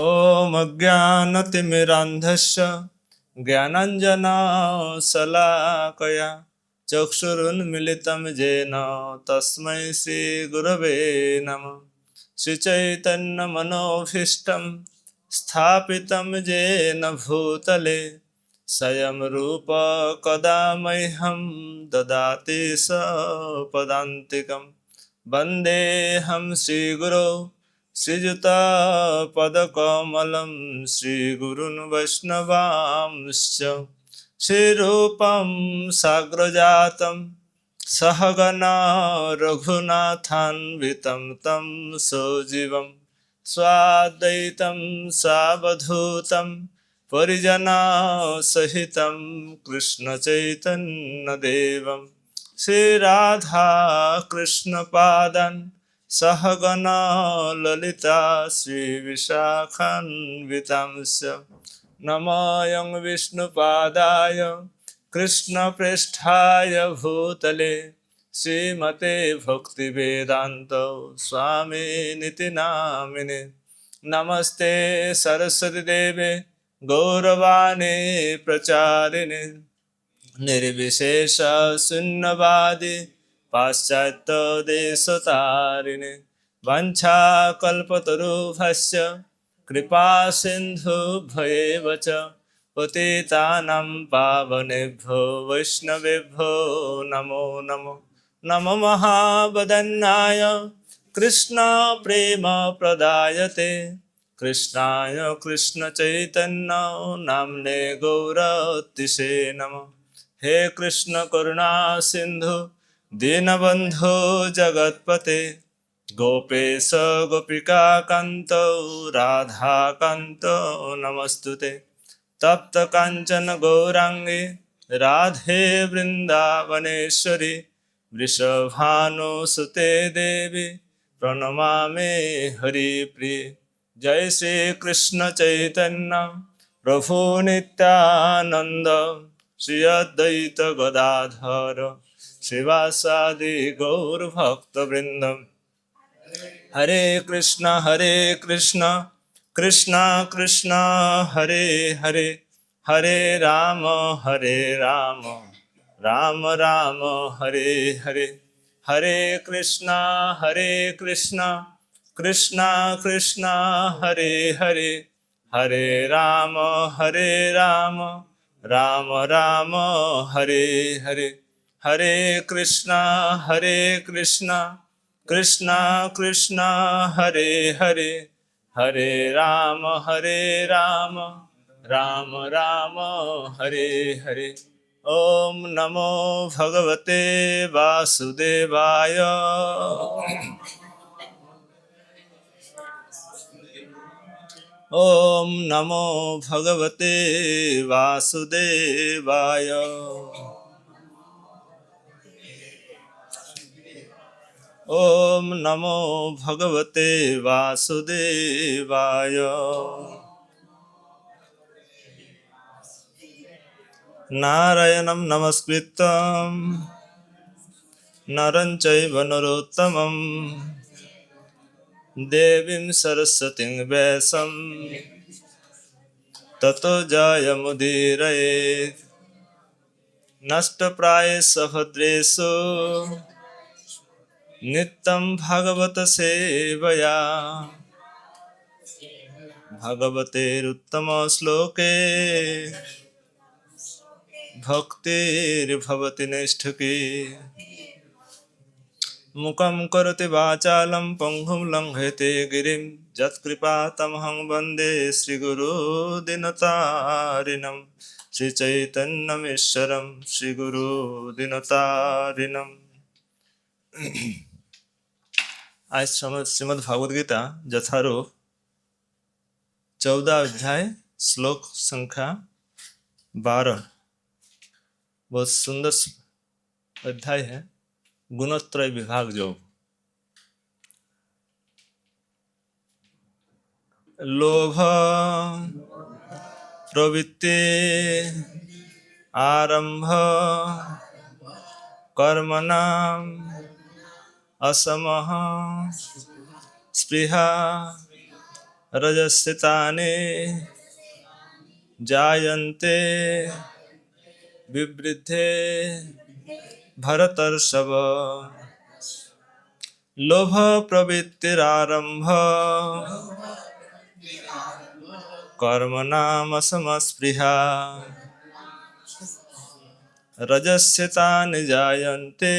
ॐ अज्ञानतिमिरान्धस्य ज्ञानाञ्जनशलाकया चक्षुरुन्मिलितं येन तस्मै श्रीगुरवे नमः। श्रीचैतन्यमनोभीष्टं स्थापितं येन भूतले स्वयं रूप कदा मह्यं ददाति स पदान्तिकं। वन्देऽहं श्रीगुरो श्रीयुतपदकमलं श्रीगुरुन् वैष्णवांश्च। श्रीरूपं साग्रजातं सहगना रघुनाथान्वितं तं सजीवं स्वाद्वैतं सावधूतं परिजनसहितं कृष्णचैतन्यदेवं श्रीराधा कृष्णपादान् सहगना ललिता श्रीविशाखान्वितांश्च। नमोऽयं विष्णुपादाय कृष्णप्रेष्ठाय भूतले श्रीमते भक्तिवेदान्त स्वामिनिति नामिने। नमस्ते सरस्वती देवे गौरवाणी प्रचारिणे निर्विशेष शून्यवादी पाश्चात्यदेशतारिणे। वाञ्छाकल्पतरुभ्यश्च कृपा सिन्धुभ्येव च पतितानां पावनेभ्यो वैष्णवेभ्यो नमो नमो। नमो महावदन्याय कृष्णप्रेमप्रदायते कृष्णाय कृष्णचैतन्य नाम्ने गौरतिसे नमः। हे कृष्ण करुणा सिंधु दीनबंधो जगत्पते गोपेश गोपिका कांत राधा कांत नमस्तुते। तप्त कांचन गौरांगी राधे वृंदावनेश्वरी वृषभानुसुते देवी प्रणमामि हरिप्रिये। जय श्री कृष्ण चैतन्य प्रभु नित्यानंद श्री अद्वैत गदाधर श्रीवासादि गौर भक्तवृंद। हरे कृष्ण कृष्ण कृष्ण हरे हरे हरे राम राम राम हरे हरे। हरे कृष्ण कृष्ण कृष्ण हरे हरे हरे राम राम राम हरे हरे। हरे कृष्ण कृष्ण कृष्ण हरे हरे हरे राम राम राम हरे हरे। ओम नमो भगवते वासुदेवाय। ओम नमो भगवते वासुदेवाय। ओम नमो भगवते वासुदेवाय। नारायणं नमस्कृतं नरं चैव नरोत्तमं देवीं सरस्वतीं व्यासं ततो जयमुदीरयेत्। नष्टप्रायेषु भद्रेषु नित्यं भागवत सेवया भगवतेरुत्तम श्लोके भक्तिर्भवति नैष्ठिकी। मुखं करोति वाचालं पङ्गुं लङ्घयते गिरिं यत्कृपातमहं वन्दे श्रीगुरो दीनतारिणं श्रीचैतन्यमीश्वरं श्रीगुरो दीनतारिणम्। आज श्रीमद् भागवत गीता यथारूप 14 अध्याय श्लोक संख्या 12 बहुत सुंदर अध्याय है। गुणत्रय विभाग योग। लोभ प्रवृत्ति आरंभ कर्मणाम असमः स्पृहा रजस्यतानि जायन्ते विवृद्धे भरतर्षभ। लोभ प्रवृत्तिरारंभ कर्मणामसमस्पृहा रजस्यतानि जायन्ते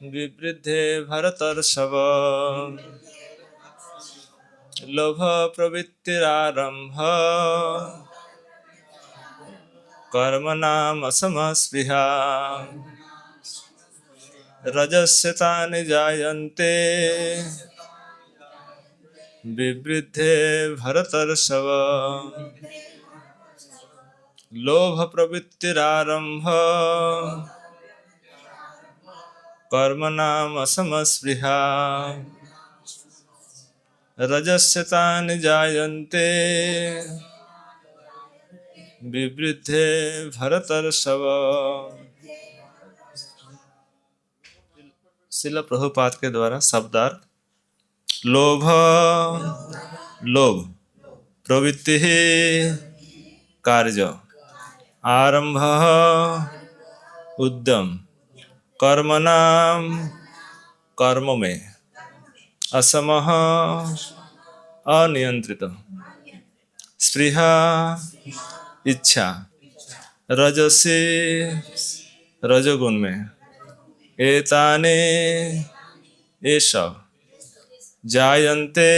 विवृद्धे भरतर्षभ। लोभ प्रवृत्तिरारंभ कर्मणामसमस्पृहा रजस्यतानि जायन्ते विवृद्धे भरतर्षभ। लोभ प्रवृत्तिरारंभ कर्मणामसमस्पृहा रजस्यतानि जायन्ते विवृद्धे भरतर्षभ। श्रील प्रभुपाद के द्वारा शब्दार्थ। लोभ लोभ प्रवृत्ति कार्य आरंभ उद्यम कर्मणाम कर्म में असमः अनियंत्रित स्पृहा इच्छा रजसी रजोगुण में एताने ये सब जायन्ते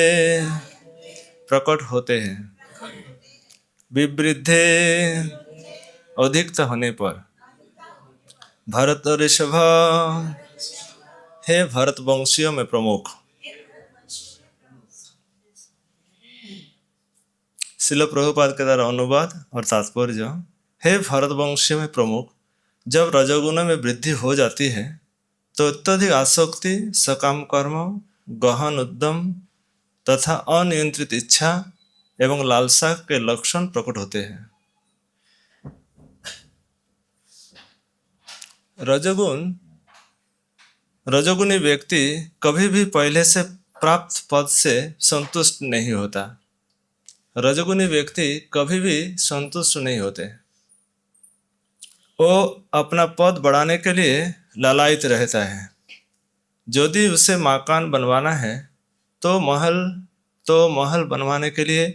प्रकट होते हैं विवृद्धे अधिकता होने पर भरत ऋषभ हे भरत वंशियों में प्रमुख। श्रील प्रभुपाद के द्वारा अनुवाद और तात्पर्य। हे भरत वंशियों में प्रमुख, जब रजोगुण में वृद्धि हो जाती है तो अत्यधिक आसक्ति सकाम कर्म गहन उद्यम तथा अनियंत्रित इच्छा एवं लालसा के लक्षण प्रकट होते हैं। रजोगुणी व्यक्ति कभी भी पहले से प्राप्त पद से संतुष्ट नहीं होता। रजोगुणी व्यक्ति कभी भी संतुष्ट नहीं होते। वो अपना पद बढ़ाने के लिए लालायित रहता है। यदि उसे मकान बनवाना है तो महल बनवाने के लिए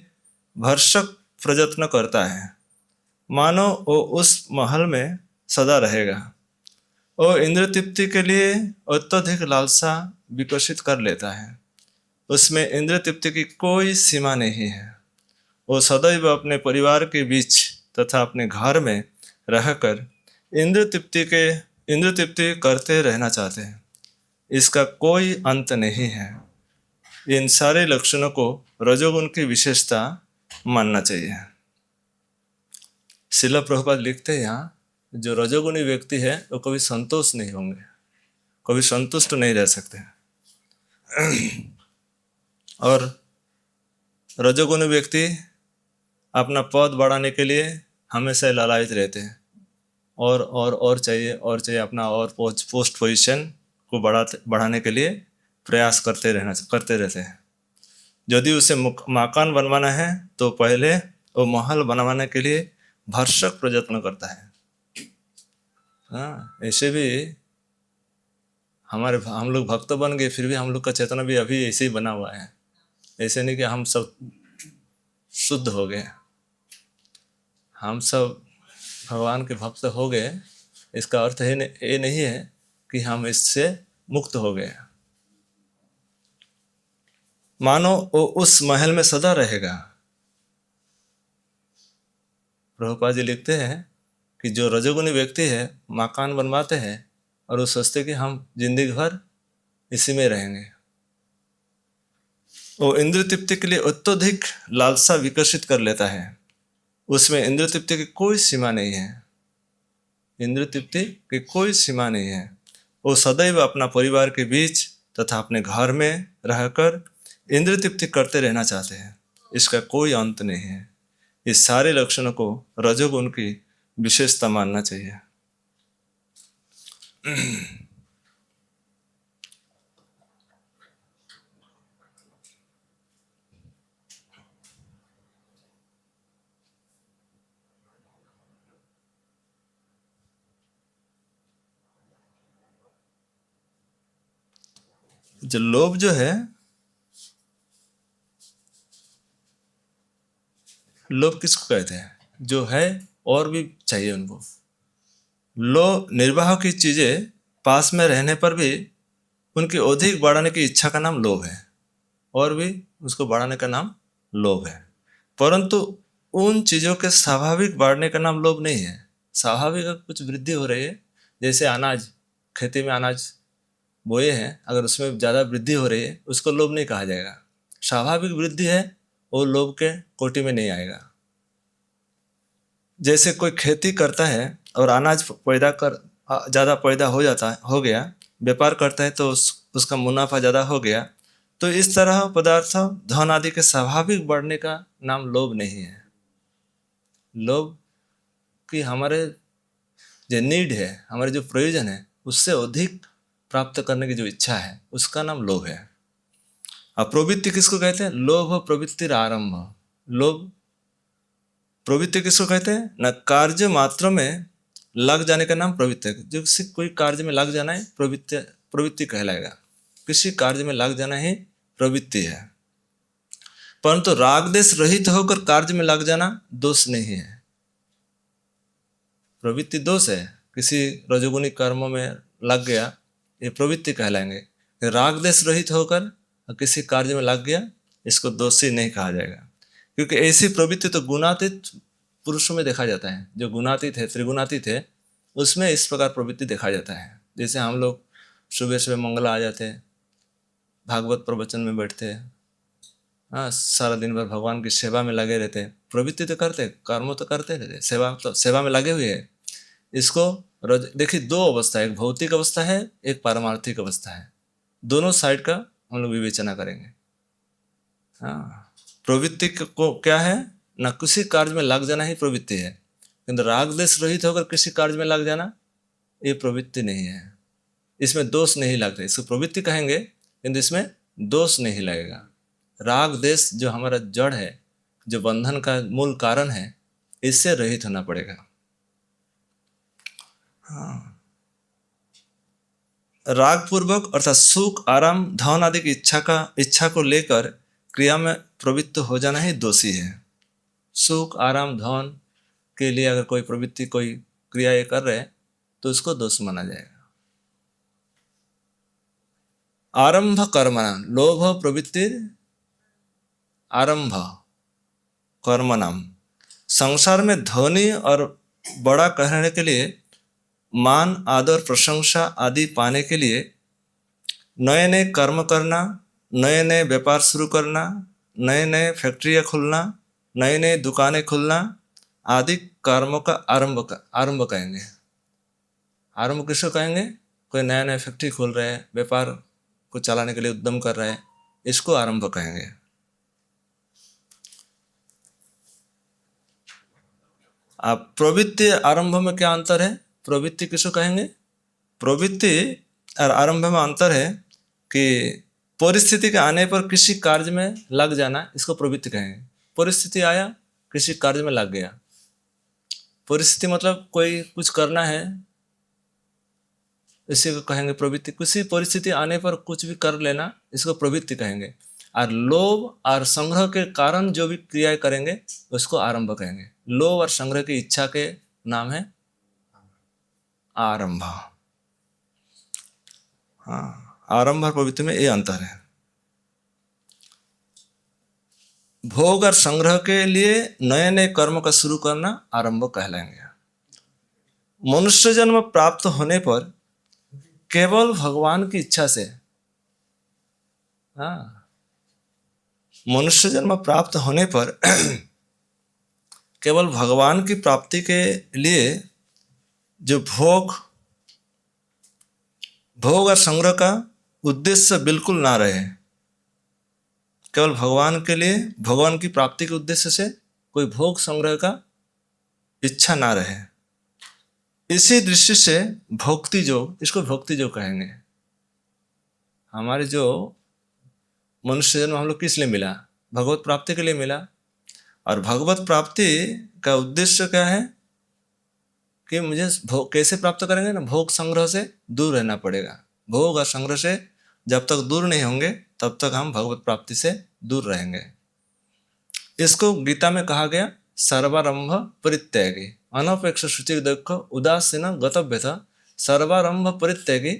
भरसक प्रयत्न करता है, मानो वो उस महल में सदा रहेगा। वो इंद्र तृप्ति के लिए अत्यधिक लालसा विकसित कर लेता है। उसमें इंद्र तृप्ति की कोई सीमा नहीं है। वो सदैव अपने परिवार के बीच तथा अपने घर में रहकर इंद्र तृप्ति करते रहना चाहते हैं। इसका कोई अंत नहीं है। इन सारे लक्षणों को रजोगुण की विशेषता मानना चाहिए। श्रील प्रभुपाद लिखते हैं यहाँ, जो रजोगुणी व्यक्ति है वो कभी संतोष नहीं होंगे, कभी संतुष्ट नहीं रह सकते। और रजोगुणी व्यक्ति अपना पद बढ़ाने के लिए हमेशा लालायित रहते हैं। और चाहिए अपना और पोस्ट पोजीशन को बढ़ाने के लिए प्रयास करते रहते हैं। यदि उसे मकान बनवाना है तो पहले वो महल बनवाने के लिए भरसक प्रयत्न करता है। हाँ, ऐसे भी हम लोग भक्त बन गए, फिर भी हम लोग का चेतना भी अभी ऐसे ही बना हुआ है। ऐसे नहीं कि हम सब शुद्ध हो गए, हम सब भगवान के भक्त हो गए। इसका अर्थ ये नहीं है कि हम इससे मुक्त हो गए। मानो वो उस महल में सदा रहेगा। प्रभुपाद जी लिखते हैं कि जो रजोगुणी व्यक्ति है मकान बनवाते हैं और वो सोचते कि हम जिंदगी भर इसी में रहेंगे। वो इंद्रिय तृप्ति के लिए अत्यधिक लालसा विकसित कर लेता है। उसमें इंद्रिय तृप्ति की कोई सीमा नहीं है, इंद्रिय तृप्ति की कोई सीमा नहीं है। वो सदैव अपना परिवार के बीच तथा अपने घर में रहकर इंद्रिय तृप्ति करते रहना चाहते हैं। इसका कोई अंत नहीं है। इस सारे लक्षणों को रजोगुण की विशेषता मानना चाहिए। जो लोभ जो है, लोभ किसको कहते हैं? जो है और भी चाहिए उनको। लोभ निर्वाह की चीजें पास में रहने पर भी उनकी अधिक बढ़ाने की इच्छा का नाम लोभ है, और भी उसको बढ़ाने का नाम लोभ है। परंतु उन चीजों के स्वाभाविक बढ़ने का नाम लोभ नहीं है। स्वाभाविक कुछ वृद्धि हो रही है, जैसे अनाज, खेती में अनाज बोए हैं, अगर उसमें ज़्यादा वृद्धि हो रही है उसको लोभ नहीं कहा जाएगा। स्वाभाविक वृद्धि है, वो लोभ के कोटि में नहीं आएगा। जैसे कोई खेती करता है और अनाज पैदा कर ज़्यादा पैदा हो गया, व्यापार करता है तो उसका मुनाफा ज़्यादा हो गया, तो इस तरह पदार्थ धन आदि के स्वाभाविक बढ़ने का नाम लोभ नहीं है। लोभ कि हमारे जो नीड है, हमारे जो प्रयोजन है, उससे अधिक प्राप्त करने की जो इच्छा है, उसका नाम लोभ है। अब प्रवृत्ति किसको कहते हैं? लोभ प्रवृत्ति आरंभ। लोभ प्रवृत्ति किसको कहते हैं? न कार्य मात्र में लग जाने का नाम प्रवृत्ति है। जो कोई कार्य में लग जाना है, प्रवृत्ति कहलाएगा। किसी कार्य में लग जाना ही प्रवृत्ति है। परंतु राग देश रहित होकर कार्य में लग जाना दोष नहीं है। प्रवृत्ति दोष है, किसी रजोगुणी कर्मों में लग गया, ये प्रवृत्ति कहलाएंगे। राग देश रहित होकर किसी कार्य में लग गया, इसको दोषी नहीं कहा जाएगा, क्योंकि ऐसी प्रवृत्ति तो गुणातीत पुरुषों में देखा जाता है। जो गुणातीत है, त्रिगुणातीत है, उसमें इस प्रकार प्रवृत्ति देखा जाता है। जैसे हम लोग सुबह सुबह मंगला आ जाते हैं, भागवत प्रवचन में बैठते हैं, हाँ, सारा दिन भर भगवान की सेवा में लगे रहते हैं। प्रवृत्ति तो करते, कर्म तो करते रहते, सेवा में लगे हुए हैं। इसको देखिए, दो अवस्था है, एक भौतिक अवस्था है, एक पारमार्थिक अवस्था है। दोनों साइड का हम लोग विवेचना करेंगे। हाँ, प्रवृत्ति को क्या है? ना किसी कार्य में लग जाना ही प्रवृत्ति है, किंतु राग देश रहित होकर किसी कार्य में लग जाना ये प्रवृत्ति नहीं है। इसमें दोष नहीं लगता। इसको प्रवृत्ति कहेंगे, किंतु इसमें दोष नहीं लगेगा। राग देश जो हमारा जड़ है, जो बंधन का मूल कारण है, इससे रहित होना पड़ेगा। हाँ, राग पूर्वक अर्थात सुख, आराम, धन आदि की इच्छा को लेकर क्रिया में प्रवृत्त हो जाना ही दोषी है। सुख, आराम, धन के लिए अगर कोई प्रवृत्ति, कोई क्रिया ये कर रहे हैं, तो उसको दोष माना जाएगा। आरंभ कर्मणाम, लोभ प्रवृत्ति आरंभ कर्मणाम। संसार में धनी और बड़ा कहने के लिए, मान, आदर, प्रशंसा आदि पाने के लिए नए नए कर्म करना, नए नए व्यापार शुरू करना, नए नए फैक्ट्रियाँ खुलना, नए नए दुकानें खुलना आदि कर्मों का आरंभ कहेंगे। आरंभ किसको कहेंगे? कोई नया नया फैक्ट्री खोल रहे हैं, व्यापार को चलाने के लिए उद्यम कर रहे हैं, इसको आरंभ कहेंगे। आप प्रवृत्ति आरंभ में क्या अंतर है? प्रवृत्ति किसको कहेंगे? प्रवृत्ति और आरंभ में अंतर है कि परिस्थिति के आने पर किसी कार्य में लग जाना, इसको प्रवृत्ति कहेंगे। परिस्थिति आया, किसी कार्य में लग गया। परिस्थिति मतलब कोई कुछ करना है, इसी को कहेंगे प्रवृत्ति। किसी परिस्थिति आने पर कुछ भी कर लेना, इसको प्रवृत्ति कहेंगे। और लोभ और संग्रह के कारण जो भी क्रियाएं करेंगे, उसको आरंभ कहेंगे। लोभ और संग्रह की इच्छा के नाम है आरंभ। हाँ, आरंभ और प्रवृत्ति में ये अंतर है। भोग और संग्रह के लिए नए नए कर्म का शुरू करना आरंभ कहलाएंगे। मनुष्य जन्म प्राप्त होने पर केवल भगवान की इच्छा से, हाँ, मनुष्य जन्म प्राप्त होने पर केवल भगवान की प्राप्ति के लिए जो भोग और संग्रह का उद्देश्य बिल्कुल ना रहे, केवल भगवान के लिए, भगवान की प्राप्ति के उद्देश्य से कोई भोग संग्रह का इच्छा ना रहे। इसी दृष्टि से भक्ति योग, इसको भक्ति योग कहेंगे। हमारे जो मनुष्य जन्म हम लोग किस लिए मिला? भगवत प्राप्ति के लिए मिला। और भगवत प्राप्ति का उद्देश्य क्या है कि मुझे भोग कैसे प्राप्त करेंगे ना, भोग संग्रह से दूर रहना पड़ेगा। भोग और संग्रह से जब तक दूर नहीं होंगे तब तक हम भगवत प्राप्ति से दूर रहेंगे। इसको गीता में कहा गया सर्वारंभ परित्यागी अनपेक्ष शुचि दुख उदासीन गतव्यथा सर्वारंभ परित्यागी।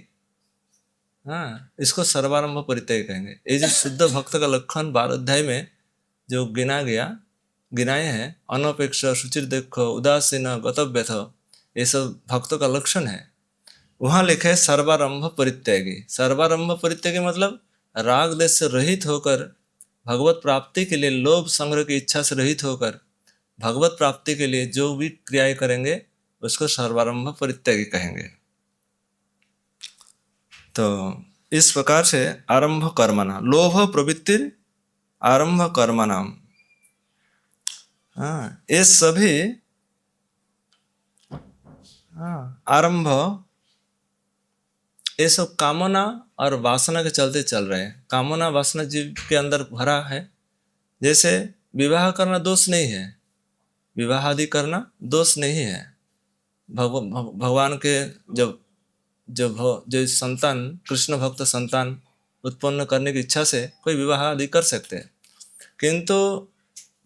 हाँ, इसको सर्वारंभ परित्यागी कहेंगे। ये जो शुद्ध भक्त का लक्षण 12 अध्याय में जो गिनाए हैं, अनपेक्ष शुचिर दुख उदासीन गतव्यथा, ये सब भक्तों का लक्षण है। वहाँ लिखे है सर्वारंभ परित्यागी। सर्वारंभ परित्यागी मतलब राग देश से रहित होकर, भगवत प्राप्ति के लिए लोभ संग्रह की इच्छा से रहित होकर भगवत प्राप्ति के लिए जो भी क्रियाएं करेंगे उसको सर्वारंभ परित्यागी कहेंगे। तो इस प्रकार से आरंभ कर्मणा, लोभ प्रवृत्ति आरंभ कर्मणाम, ये सभी आरंभ, ये सब कामना और वासना के चलते चल रहे हैं। कामना वासना जीव के अंदर भरा है। जैसे विवाह करना दोष नहीं है, विवाह आदि करना दोष नहीं है। भगवान के जो संतान, कृष्ण भक्त संतान उत्पन्न करने की इच्छा से कोई विवाह आदि कर सकते हैं, किंतु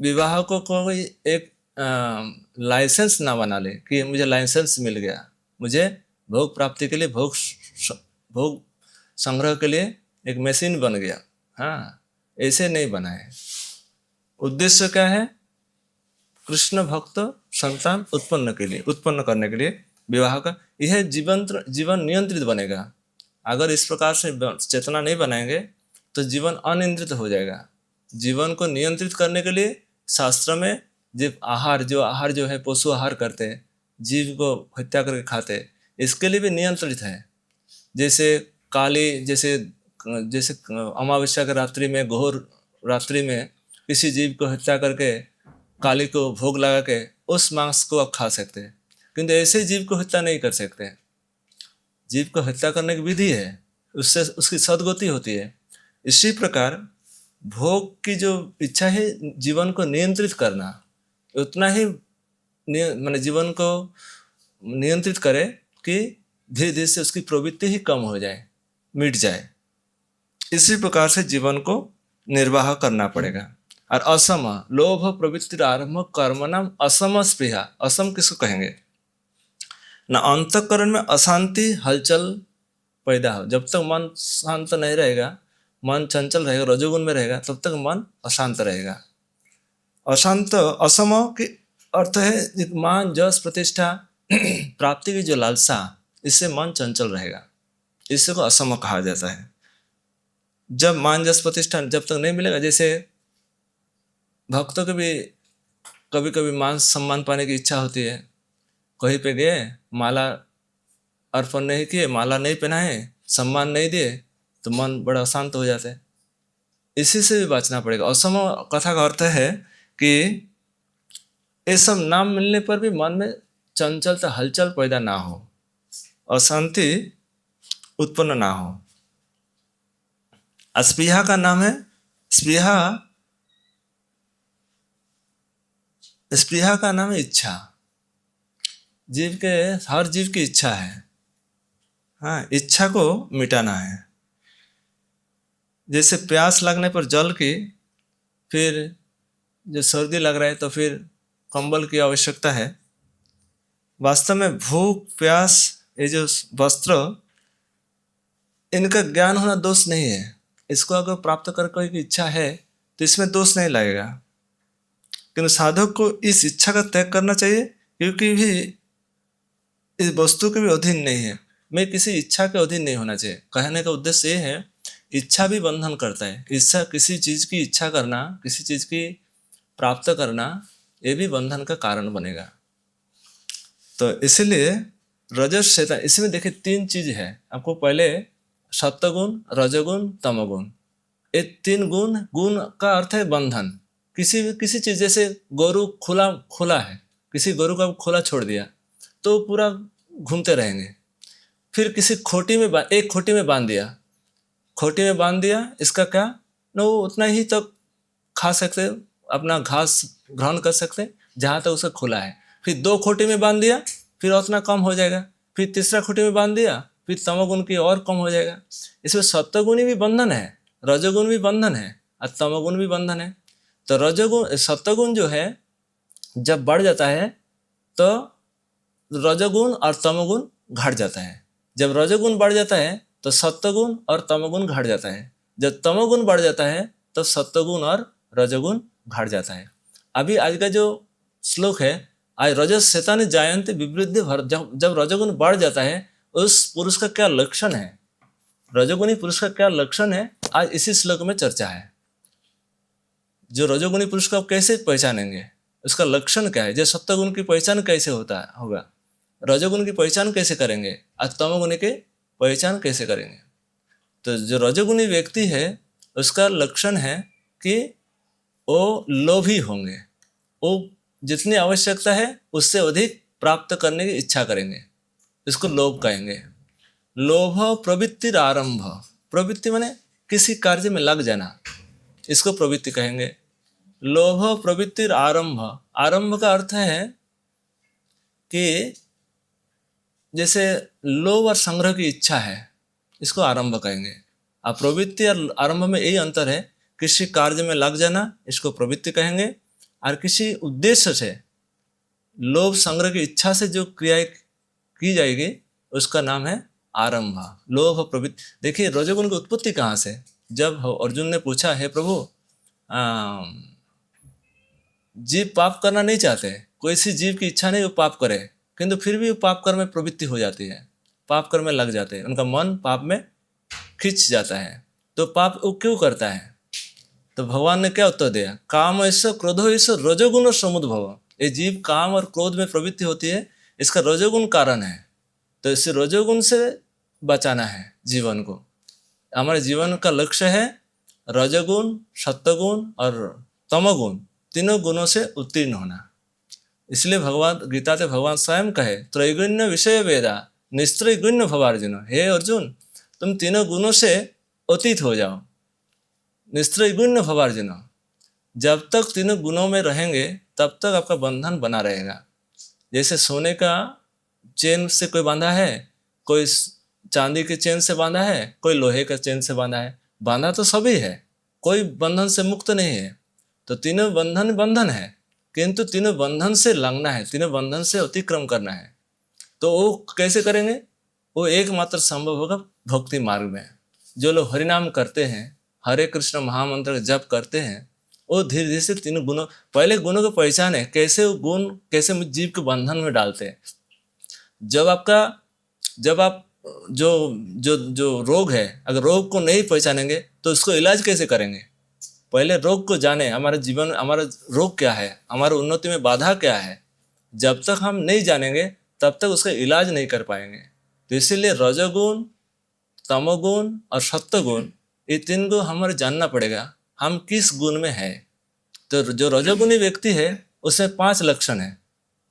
विवाह को कोई एक लाइसेंस ना बना ले कि मुझे लाइसेंस मिल गया, मुझे भोग प्राप्ति के लिए, भोग संग्रह के लिए एक मशीन बन गया। हाँ, ऐसे नहीं बनाए। उद्देश्य क्या है? कृष्ण भक्त संतान उत्पन्न करने के लिए विवाह का, यह जीवन नियंत्रित बनेगा। अगर इस प्रकार से चेतना नहीं बनाएंगे तो जीवन अनियंत्रित हो जाएगा। जीवन को नियंत्रित करने के लिए शास्त्र में जो आहार जो है पशु आहार करते हैं, जीव को हत्या करके खाते, इसके लिए भी नियंत्रित है। जैसे काली, जैसे अमावस्या के रात्रि में, घोर रात्रि में किसी जीव को हत्या करके काली को भोग लगा के उस मांस को आप खा सकते हैं, किंतु ऐसे जीव को हत्या नहीं कर सकते। जीव को हत्या करने की विधि है, उससे उसकी सद्गति होती है। इसी प्रकार भोग की जो इच्छा है जीवन को नियंत्रित करना, उतना ही माने जीवन को नियंत्रित करे कि धीरे धीरे से उसकी प्रवृत्ति ही कम हो जाए, मिट जाए। इसी प्रकार से जीवन को निर्वाह करना पड़ेगा। और असम, लोभ प्रवृत्ति आरंभ कर्मणाम असम स्पृहा। असम किसको कहेंगे? ना अंतःकरण में अशांति हलचल पैदा हो। जब तक मन शांत नहीं रहेगा, मन चंचल रहेगा, रजोगुण में रहेगा, तब तक मन अशांत रहेगा। अशांत, असम के अर्थ है मान जस प्रतिष्ठा प्राप्ति की जो लालसा, इससे मन चंचल रहेगा, इसी को असम कहा जाता है। जब मान जस प्रतिष्ठा जब तक नहीं मिलेगा, जैसे भक्तों के भी कभी कभी मान सम्मान पाने की इच्छा होती है, कहीं पे गए, माला अर्पण नहीं किए, माला नहीं पहनाए, सम्मान नहीं दिए, तो मन बड़ा अशांत हो जाता है। इसी से भी बचना पड़ेगा। असम कथा का अर्थ है कि ये सब नाम मिलने पर भी मन में चंचलता, हलचल पैदा ना हो, अशांति उत्पन्न ना हो। स्पृहा का नाम है, स्पृहा का नाम है इच्छा। जीव के, हर जीव की इच्छा है। हाँ, इच्छा को मिटाना है। जैसे प्यास लगने पर जल की, फिर जो सर्दी लग रहा है तो फिर कंबल की आवश्यकता है। वास्तव में भूख, प्यास, ये जो वस्त्र, इनका ज्ञान होना दोष नहीं है। इसको अगर प्राप्त कर कोई की इच्छा है तो इसमें दोष नहीं लगेगा, किंतु साधक को इस इच्छा का त्याग करना चाहिए, क्योंकि भी इस वस्तु के भी अधीन नहीं है। मैं किसी इच्छा के अधीन नहीं होना चाहिए। कहने का उद्देश्य ये है इच्छा भी बंधन करता है। इच्छा, किसी चीज की इच्छा करना, किसी चीज की प्राप्त करना, ये भी बंधन का कारण बनेगा। तो इसलिए रजस शैतान, इसमें देखिए 3 चीज है आपको। पहले सत्वगुण, रजोगुण, तमोगुण, ये 3 गुण। गुण का अर्थ है बंधन। किसी चीज, जैसे गोरु खुला खुला है, किसी गोरु को खुला छोड़ दिया तो पूरा घूमते रहेंगे। फिर किसी खोटी में एक खोटी में बांध दिया, खोटी में बांध दिया, इसका क्या न, वो उतना ही तक खा सकते, अपना घास ग्रहण कर सकते जहां तक उसका खुला है। फिर 2 खोटी में बांध दिया, फिर उतना कम हो जाएगा। फिर तीसरा खोटी में बांध दिया, फिर तमोगुण की और कम हो जाएगा। इसमें सत्वगुणी भी बंधन है, रजोगुण भी बंधन है और तमोगुण भी बंधन है। तो रजोगुण, सत्वगुण जो है जब बढ़ जाता है तो रजोगुण और तमोगुण घट जाता है। जब रजोगुण बढ़ जाता है तो सत्वगुण और तमोगुण घट जाता है। जब तमोगुण बढ़ जाता है तो सत्वगुण और रजोगुण घट जाता है। अभी आज का जो श्लोक है, आज रजस शैतान जायन्ते विवृद्धि भर, जब रजोगुण बढ़ जाता है उस पुरुष का क्या लक्षण है, रजोगुणी पुरुष का क्या लक्षण है, आज इसी श्लोक में चर्चा है। जो रजोगुणी पुरुष को आप कैसे पहचानेंगे, उसका लक्षण क्या है, जो सत्वगुण की पहचान कैसे होगा, रजोगुण की पहचान कैसे करेंगे, आज तमोगुणी की पहचान कैसे करेंगे। तो जो रजोगुणी व्यक्ति है उसका लक्षण है कि वो लोभी होंगे, वो जितनी आवश्यकता है उससे अधिक प्राप्त करने की इच्छा करेंगे, इसको लोभ कहेंगे। लोभ प्रवृत्ति आरंभ, प्रवृत्ति माने किसी कार्य में लग जाना, इसको प्रवृत्ति कहेंगे। लोभ प्रवृत्ति आरंभ, आरंभ का अर्थ है कि जैसे लोभ और संग्रह की इच्छा है, इसको आरंभ कहेंगे। अब प्रवृत्ति और आरंभ में यही अंतर है, किसी कार्य में लग जाना इसको प्रवृत्ति कहेंगे, और किसी उद्देश्य से लोभ संग्रह की इच्छा से जो क्रियाएं की जाएगी उसका नाम है आरंभ। लोभ प्रवृत्ति। देखिए रजोगुण की उत्पत्ति कहाँ से, जब अर्जुन ने पूछा है प्रभु जीव पाप करना नहीं चाहते, कोई सी जीव की इच्छा नहीं वो पाप करे, किंतु फिर भी वो पाप कर्म में प्रवृत्ति हो जाती है, पाप कर्म में लग जाते हैं, उनका मन पाप में खिंच जाता है। तो पाप वो क्यों करता है, तो भगवान ने क्या उत्तर दिया, काम ऐसा क्रोधो ऐसा रजोगुण समुद्भव। ये जीव काम और क्रोध में प्रवृत्ति होती है, इसका रजोगुण कारण है। तो इस रजोगुण से बचाना है जीवन को। हमारे जीवन का लक्ष्य है रजोगुण, सत्वगुण और तमोगुण, तीनों गुणों से उत्तीर्ण होना। इसलिए भगवान गीता से भगवान स्वयं कहे, त्रैगुण्य विषय वेदा निस्त्रैगुण्य भवार्जुन। हे अर्जुन, तुम तीनों गुणों से अतीत हो जाओ, निस्त्रैगुण्य भवार्जुन। जब तक तीनों गुणों में रहेंगे तब तक आपका बंधन बना रहेगा। जैसे सोने का चेन से कोई बांधा है, कोई चांदी के चेन से बांधा है, कोई लोहे का चेन से बांधा है, बांधा तो सभी है, कोई बंधन से मुक्त नहीं है। तो तीनों बंधन है, किंतु तीनों बंधन से लंघना है, तीनों बंधन से अतिक्रम करना है। तो वो कैसे करेंगे, वो एकमात्र संभव होगा भक्ति मार्ग में। जो लोग हरिनाम करते हैं, हरे कृष्ण महामंत्र जप करते हैं, वो धीरे धीरे से तीनों गुणों, पहले गुणों को पहचाने, कैसे वो गुण कैसे जीव के बंधन में डालते हैं। जब आप जो जो जो रोग है, अगर रोग को नहीं पहचानेंगे तो उसको इलाज कैसे करेंगे। पहले रोग को जाने, हमारे जीवन, हमारा रोग क्या है, हमारे उन्नति में बाधा क्या है। जब तक हम नहीं जानेंगे तब तक उसका इलाज नहीं कर पाएंगे। तो इसीलिए रजोगुण, तमोगुण और सत्वगुण, ये 3 को हमारे जानना पड़ेगा हम किस गुण में है। तो जो रजोगुणी व्यक्ति है उसमें 5 लक्षण है।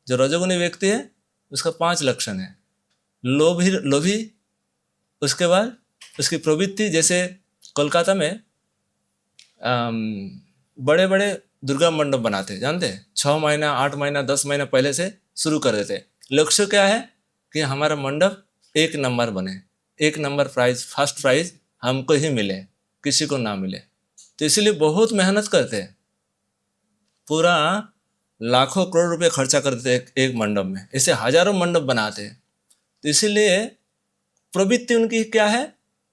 जो रजोगुणी व्यक्ति है उसका 5 लक्षण है। लोभी, उसके बाद उसकी प्रवृत्ति, जैसे कोलकाता में बड़े बड़े दुर्गा मंडप बनाते, जानते, 6 महीना 8 महीना 10 महीना पहले से शुरू कर देते। लक्ष्य क्या है कि हमारा मंडप 1 नंबर बने, 1 नंबर प्राइज, फर्स्ट प्राइज हमको ही मिले, किसी को ना मिले। तो इसलिए बहुत मेहनत करते, पूरा लाखों करोड़ रुपए खर्चा करते एक मंडप में, ऐसे हजारों मंडप बनाते। तो इसीलिए प्रवृत्ति उनकी क्या है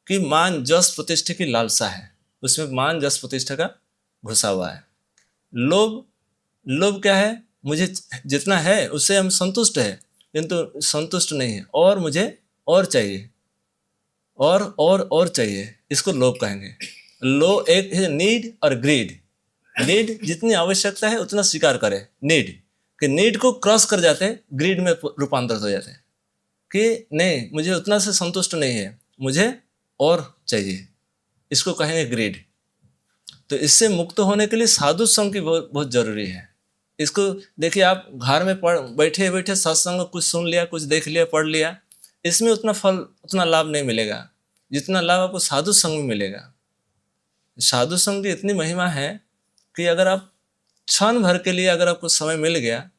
कि मान जस प्रतिष्ठा की लालसा है, उसमें मान जस प्रतिष्ठा का घुसा हुआ है। लोभ क्या है, मुझे जितना है उससे हम संतुष्ट है, किंतु संतुष्ट नहीं है, और मुझे और चाहिए, और चाहिए। इसको लोभ कहेंगे। लोभ एक है नीड और ग्रीड। नीड जितनी आवश्यकता है उतना स्वीकार करे, नीड कि नीड को क्रॉस कर जाते हैं, ग्रीड में रूपांतरित हो जाते हैं कि नहीं मुझे उतना से संतुष्ट नहीं है, मुझे और चाहिए, इसको कहेंगे ग्रीड। तो इससे मुक्त होने के लिए साधु संग की बहुत बहुत जरूरी है। इसको देखिए, आप घर में बैठे बैठे सत्संग कुछ सुन लिया, कुछ देख लिया, पढ़ लिया, इसमें उतना फल, उतना लाभ नहीं मिलेगा जितना लाभ आपको साधु संग में मिलेगा। साधु संग की इतनी महिमा है कि अगर आप क्षण भर के लिए अगर आपको समय मिल गया,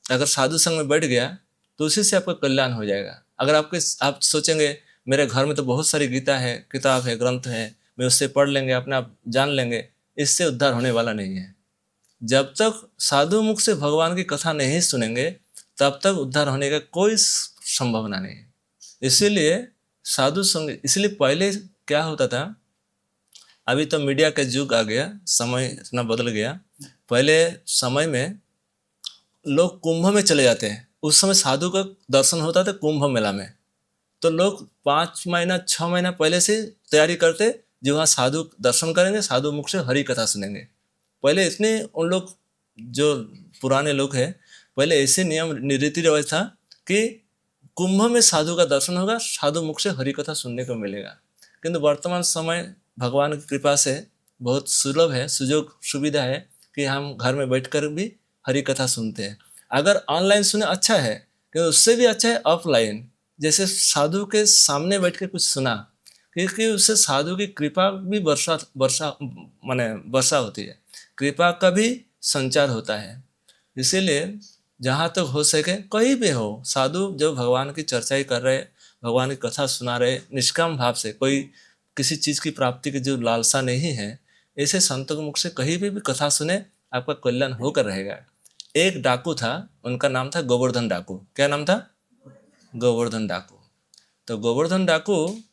अगर साधु संग में बैठ गया, तो उसी से आपका कल्याण हो जाएगा। अगर आप सोचेंगे मेरे घर में तो बहुत सारी गीता है, किताब है, ग्रंथ है, मैं उससे पढ़ लेंगे, अपने आप जान लेंगे, इससे उद्धार होने वाला नहीं है। जब तक साधु मुख से भगवान की कथा नहीं सुनेंगे तब तक उद्धार होने का कोई संभावना नहीं है। इसीलिए साधु संग, इसलिए पहले क्या होता था, अभी तो मीडिया का युग आ गया, समय इतना बदल गया। पहले समय में लोग कुंभ में चले जाते हैं, उस समय साधु का दर्शन होता था कुंभ मेला में, तो लोग 5 महीना 6 महीना पहले से तैयारी करते जो वहाँ साधु दर्शन करेंगे, साधु मुख से हरि कथा सुनेंगे। पहले इतने उन लोग जो पुराने लोग हैं, पहले ऐसे नियम रीति रिवाज था कि कुंभ में साधु का दर्शन होगा, साधु मुख से हरि कथा सुनने को मिलेगा। किंतु वर्तमान समय भगवान की कृपा से बहुत सुलभ है, सुयोग सुविधा है कि हम घर में बैठकर भी हरि कथा सुनते हैं। अगर ऑनलाइन सुने अच्छा है, क्योंकि उससे भी अच्छा है ऑफलाइन, जैसे साधु के सामने बैठ के कुछ सुना, क्योंकि उससे साधु की कृपा भी वर्षा होती है, कृपा का भी संचार होता है। इसीलिए जहाँ तक हो सके कहीं भी हो, साधु जो भगवान की चर्चा ही कर रहे, भगवान की कथा सुना रहे, निष्काम भाव से, कोई किसी चीज़ की प्राप्ति की जो लालसा नहीं है, ऐसे संतों के मुख से कहीं भी कथा सुने, आपका कल्याण होकर रहेगा। एक डाकू था, उनका नाम था गोवर्धन डाकू। क्या नाम था? गोवर्धन डाकू। तो गोवर्धन डाकू,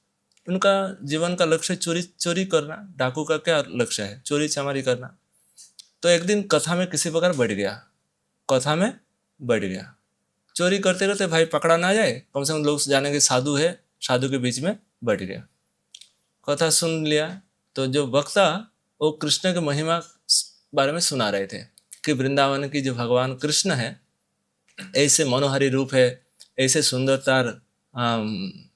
उनका जीवन का लक्ष्य चोरी करना। डाकू का क्या लक्ष्य है? चोरी चमारी करना। तो एक दिन कथा में किसी प्रकार बैठ गया, चोरी करते करते, भाई पकड़ा ना जाए, कम से कम लोग जानेंगे साधु है, साधु के बीच में बैठ गया, कथा सुन लिया। तो जो वक्ता वो कृष्ण की महिमा बारे में सुना रहे थे कि वृंदावन की जो भगवान कृष्ण है, ऐसे मनोहरी रूप है, ऐसे सुंदरतार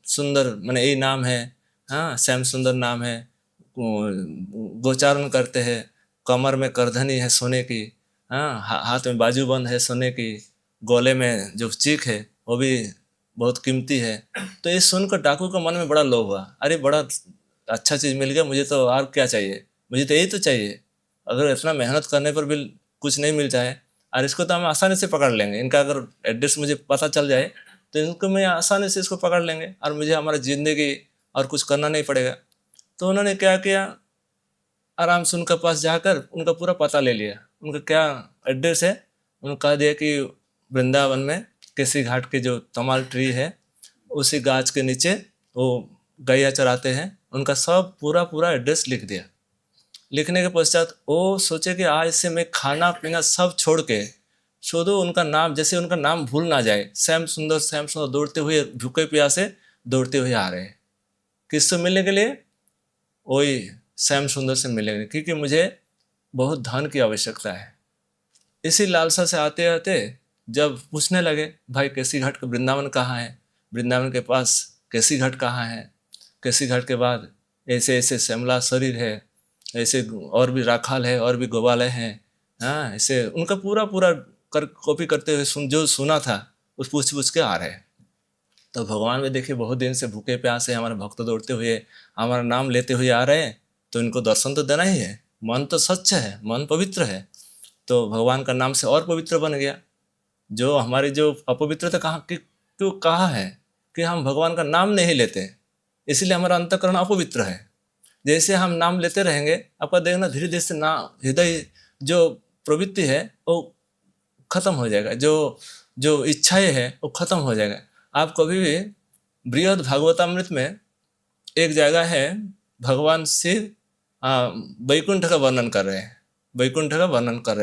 सुंदर माने यही नाम है, हाँ श्याम सुंदर नाम है, गोचारण करते हैं, कमर में करधनी है सोने की, हाँ हाथ में बाजूबंद है सोने की, गले में जो चीख है वो भी बहुत कीमती है। तो ये सुनकर डाकू का मन में बड़ा लोभ हुआ, अरे बड़ा अच्छा चीज़ मिल गया, मुझे तो और क्या चाहिए, मुझे तो यही तो चाहिए। अगर इतना मेहनत करने पर भी कुछ नहीं मिलता है, और इसको तो हम आसानी से पकड़ लेंगे, इनका अगर एड्रेस मुझे पता चल जाए तो इनको मैं आसानी से इसको पकड़ लेंगे और मुझे हमारा ज़िंदगी और कुछ करना नहीं पड़ेगा। तो उन्होंने क्या किया, आराम से उनके पास जाकर उनका पूरा पता ले लिया, उनका क्या एड्रेस है, उन्होंने कह दिया कि वृंदावन में केसी घाट के जो तमाल ट्री है उसी गाछ के नीचे वो गैया चराते हैं, उनका सब पूरा एड्रेस लिख दिया। लिखने के पश्चात वो सोचे कि आज से मैं खाना पीना सब छोड़ के शुद्ध उनका नाम, जैसे उनका नाम भूल ना जाए, श्याम सुंदर दौड़ते हुए, भूखे प्यासे दौड़ते हुए आ रहे हैं। किससे मिलने के लिए? वही श्याम सुंदर से मिलेंगे, क्योंकि मुझे बहुत धन की आवश्यकता है। इसी लालसा से आते आते जब पूछने लगे, भाई केसी घाट का वृंदावन कहाँ है, वृंदावन के पास केसी घाट कहाँ है, केसी घाट के बाद ऐसे ऐसे श्यामला शरीर है, ऐसे और भी राखाल है, और भी गोवालय हैं, हाँ ऐसे उनका पूरा कॉपी करते हुए जो सुना था उस पूछ के आ रहे। तो भगवान में देखिए बहुत दिन से भूखे प्यासे हमारे भक्त दौड़ते हुए हमारा नाम लेते हुए आ रहे हैं, तो इनको दर्शन तो देना ही है। मन तो सच्चा है, मन पवित्र है, तो भगवान का नाम से और पवित्र बन गया। जो हमारी जो अपवित्रता कहाँ है कि हम भगवान का नाम नहीं लेते, इसलिए हमारा अंतःकरण अपवित्र है। जैसे हम नाम लेते रहेंगे, आपका देखना धीरे धीरे से ना हृदय जो प्रवृत्ति है वो खत्म हो जाएगा, जो इच्छाएं है वो खत्म हो जाएगा। आप कभी भी बृहद भागवतामृत में एक जगह है, भगवान शिव वैकुंठ का वर्णन कर रहे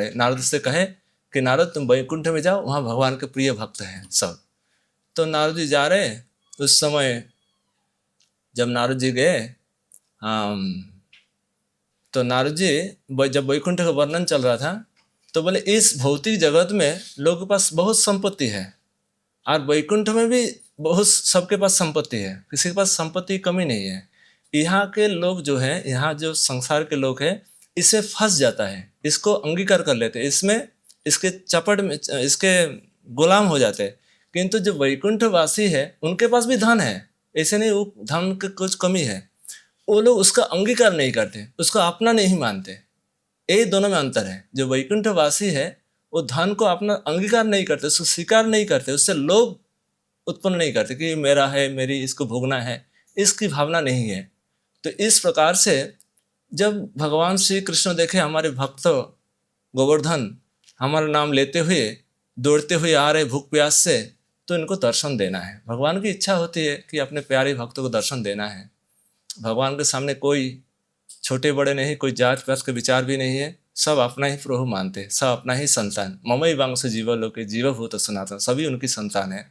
हैं, नारद से कहे कि नारद तुम वैकुंठ में जाओ, वहाँ भगवान के प्रिय भक्त हैं सब। तो नारद जी जा रहे, उस समय जब नारद जी गए तो नारद जी जब वैकुंठ का वर्णन चल रहा था तो बोले इस भौतिक जगत में लोगों के पास बहुत संपत्ति है और वैकुंठ में भी बहुत सबके पास संपत्ति है, किसी के पास संपत्ति की कमी नहीं है। यहाँ के लोग जो है, यहाँ जो संसार के लोग हैं, इसे फंस जाता है, इसको अंगीकार कर लेते हैं, इसमें इसके चपट में इसके गुलाम हो जाते हैं। किंतु जो वैकुंठ वासी है उनके पास भी धन है, ऐसे नहीं वो धन की कुछ कमी है, वो लोग उसका अंगीकार नहीं करते, उसको अपना नहीं मानते। यही दोनों में अंतर है। जो वैकुंठ वासी है वो धन को अपना अंगीकार नहीं करते, उसको स्वीकार नहीं करते, उससे लोभ उत्पन्न नहीं करते कि मेरा है, मेरी इसको भोगना है, इसकी भावना नहीं है। तो इस प्रकार से जब भगवान श्री कृष्ण देखे हमारे भक्त गोवर्धन हमारा नाम लेते हुए दौड़ते हुए आ रहे भूख प्यास से, तो इनको दर्शन देना है। भगवान की इच्छा होती है कि अपने प्यारे भक्तों को दर्शन देना है। भगवान के सामने कोई छोटे बड़े नहीं, कोई जात पात के विचार भी नहीं है, सब अपना ही प्रभु मानते हैं, सब अपना ही संतान। ममई वांश जीव लोके जीवभूत सनातन, सभी उनकी संतान है।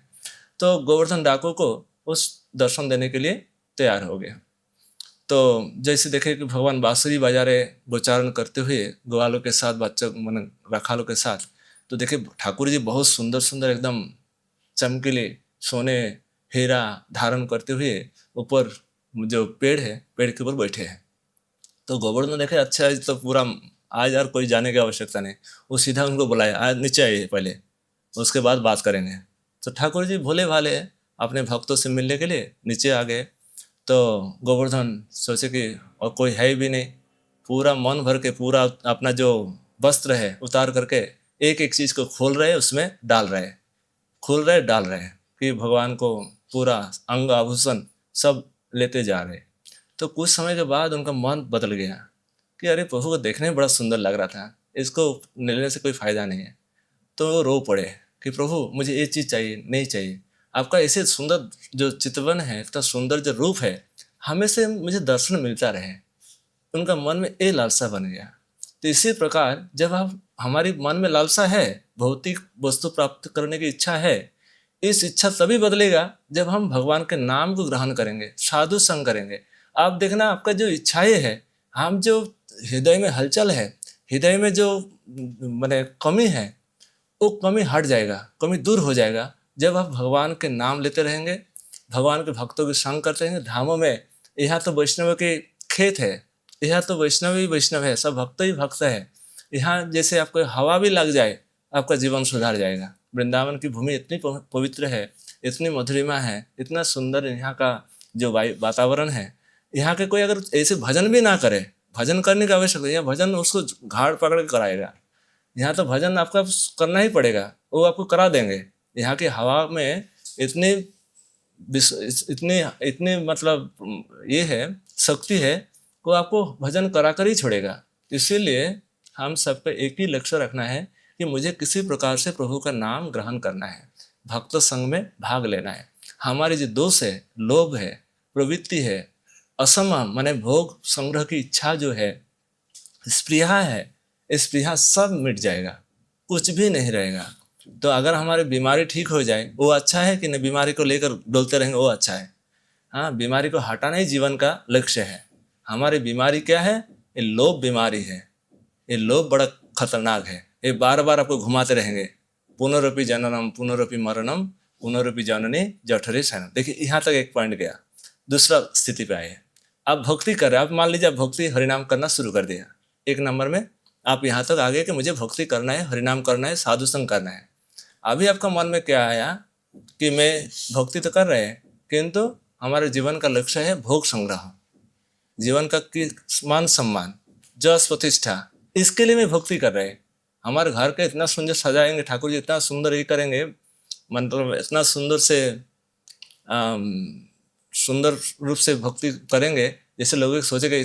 तो गोवर्धन डाकू को उस दर्शन देने के लिए तैयार हो गया। तो जैसे देखे कि भगवान बांसुरी बजा रहे, गोचारण करते हुए ग्वालों के साथ, बच्चों मन रखालों के साथ, तो देखे ठाकुर जी बहुत सुंदर सुंदर एकदम चमकीले सोने हीरा धारण करते हुए ऊपर जो पेड़ है, पेड़ के ऊपर बैठे हैं। तो गोवर्धन ने देखे अच्छा तो पूरा आज यार कोई जाने की आवश्यकता नहीं, वो सीधा उनको बुलाया, आज नीचे आइए पहले, उसके बाद बात करेंगे। तो ठाकुर जी भोले भाले अपने भक्तों से मिलने के लिए नीचे आ गए। तो गोवर्धन सोचे कि और कोई है भी नहीं, पूरा मन भर के पूरा अपना जो वस्त्र है उतार करके एक एक चीज़ को खोल रहे, उसमें डाल रहे, खोल रहे डाल रहे, कि भगवान को पूरा अंग आभूषण सब लेते जा रहे। तो कुछ समय के बाद उनका मन बदल गया कि अरे प्रभु को देखने में बड़ा सुंदर लग रहा था, इसको लेने से कोई फायदा नहीं है। तो वो रो पड़े कि प्रभु मुझे ये चीज़ चाहिए, नहीं चाहिए, आपका ऐसे सुंदर जो चितवन है, इतना सुंदर जो रूप है, हमें से मुझे दर्शन मिलता रहे। उनका मन में ये लालसा बन गया। तो इसी प्रकार जब आप हमारी मन में लालसा है, भौतिक वस्तु प्राप्त करने की इच्छा है, इस इच्छा तभी बदलेगा जब हम भगवान के नाम को ग्रहण करेंगे, साधु संग करेंगे। आप देखना आपका जो इच्छाएं है, हम जो हृदय में हलचल है, हृदय में जो माने कमी है, वो कमी हट जाएगा, कमी दूर हो जाएगा जब आप भगवान के नाम लेते रहेंगे, भगवान के भक्तों के संग करते रहेंगे। धामों में यहाँ तो वैष्णव के खेत है, यहाँ तो वैष्णव ही वैष्णव है, सब भक्त ही भक्त है। यहाँ जैसे आपको हवा भी लग जाए आपका जीवन सुधार जाएगा। वृंदावन की भूमि इतनी पवित्र है, इतनी मधुरिमा है, इतना सुंदर यहाँ का जो वातावरण है। यहाँ के कोई अगर ऐसे भजन भी ना करे, भजन करने की आवश्यकता, यहाँ भजन उसको घाड़ पकड़ के कराएगा। यहाँ तो भजन आपका करना ही पड़ेगा, वो आपको करा देंगे। यहाँ की हवा में इतनी इतनी इतनी मतलब ये है, शक्ति है, वो आपको भजन करा कर ही छोड़ेगा। इसीलिए हम सबका एक ही लक्ष्य रखना है कि मुझे किसी प्रकार से प्रभु का नाम ग्रहण करना है, भक्त संग में भाग लेना है। हमारे जो दोष है, लोभ है, प्रवृत्ति है, असम माने भोग संग्रह की इच्छा जो है, स्पृहा है, स्पृहा सब मिट जाएगा, कुछ भी नहीं रहेगा। तो अगर हमारी बीमारी ठीक हो जाए वो अच्छा है कि नहीं, बीमारी को लेकर डोलते रहेंगे वो अच्छा है। हाँ, बीमारी को हटाना ही जीवन का लक्ष्य है। हमारी बीमारी क्या है? ये लोभ बीमारी है। ये लोभ बड़ा खतरनाक है, ये बार बार आपको घुमाते रहेंगे। पुनरपि जननम पुनरपि मरणम पुनरपि जननी जठरे शयनम। देखिए यहाँ तक एक पॉइंट गया, दूसरा स्थिति पे आए। आप भक्ति कर रहे हैं, आप मान लीजिए आप भक्ति हरिनाम करना शुरू कर दिया, एक नंबर में आप यहाँ तक आ गए कि मुझे भक्ति करना है, हरिनाम करना है, साधु संग करना है। अभी आपका मन में क्या आया कि मैं भक्ति तो कर रहे हैं, किंतु हमारे जीवन का लक्ष्य है भोग संग्रह, जीवन का मान सम्मान, जस प्रतिष्ठा, इसके लिए मैं भक्ति कर रहे हैं। हमारे घर के इतना सुंदर सजाएंगे, ठाकुर जी इतना सुंदर ये करेंगे, मतलब इतना सुंदर से सुंदर रूप से भक्ति करेंगे जैसे लोग सोचेंगे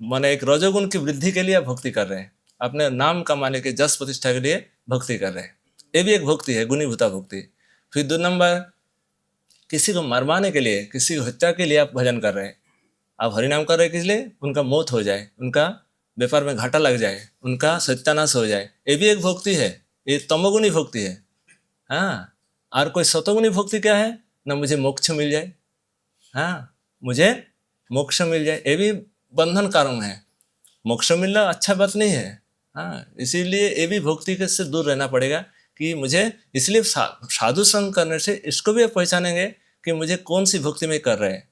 माने एक रजोगुण की वृद्धि के लिए आप भक्ति कर रहे हैं, अपने नाम कमाने के जस प्रतिष्ठा के लिए भक्ति कर रहे हैं। ये भी एक भक्ति है, गुणीभूता भक्ति। फिर 2 नंबर, किसी को मरवाने के लिए, किसी को हत्या के लिए आप भजन कर रहे हैं। आप हरिनाम कर रहे हैं किस लिए? उनका मौत हो जाए, उनका व्यापार में घाटा लग जाए, उनका सत्यानाश हो जाए, ये भी एक भक्ति है। ये तमोगुणी भक्ति है। हाँ, और कोई सतोगुणी भक्ति क्या है? ना मुझे मोक्ष मिल जाए, हाँ मुझे मोक्ष मिल जाए, ये भी बंधन कारण है। मोक्ष मिलना अच्छा बात नहीं है। हाँ, इसीलिए ये भी भक्ति के से दूर रहना पड़ेगा कि मुझे, इसलिए साधु संग करने से इसको भी आप पहचानेंगे कि मुझे कौन सी भक्ति में कर रहे हैं।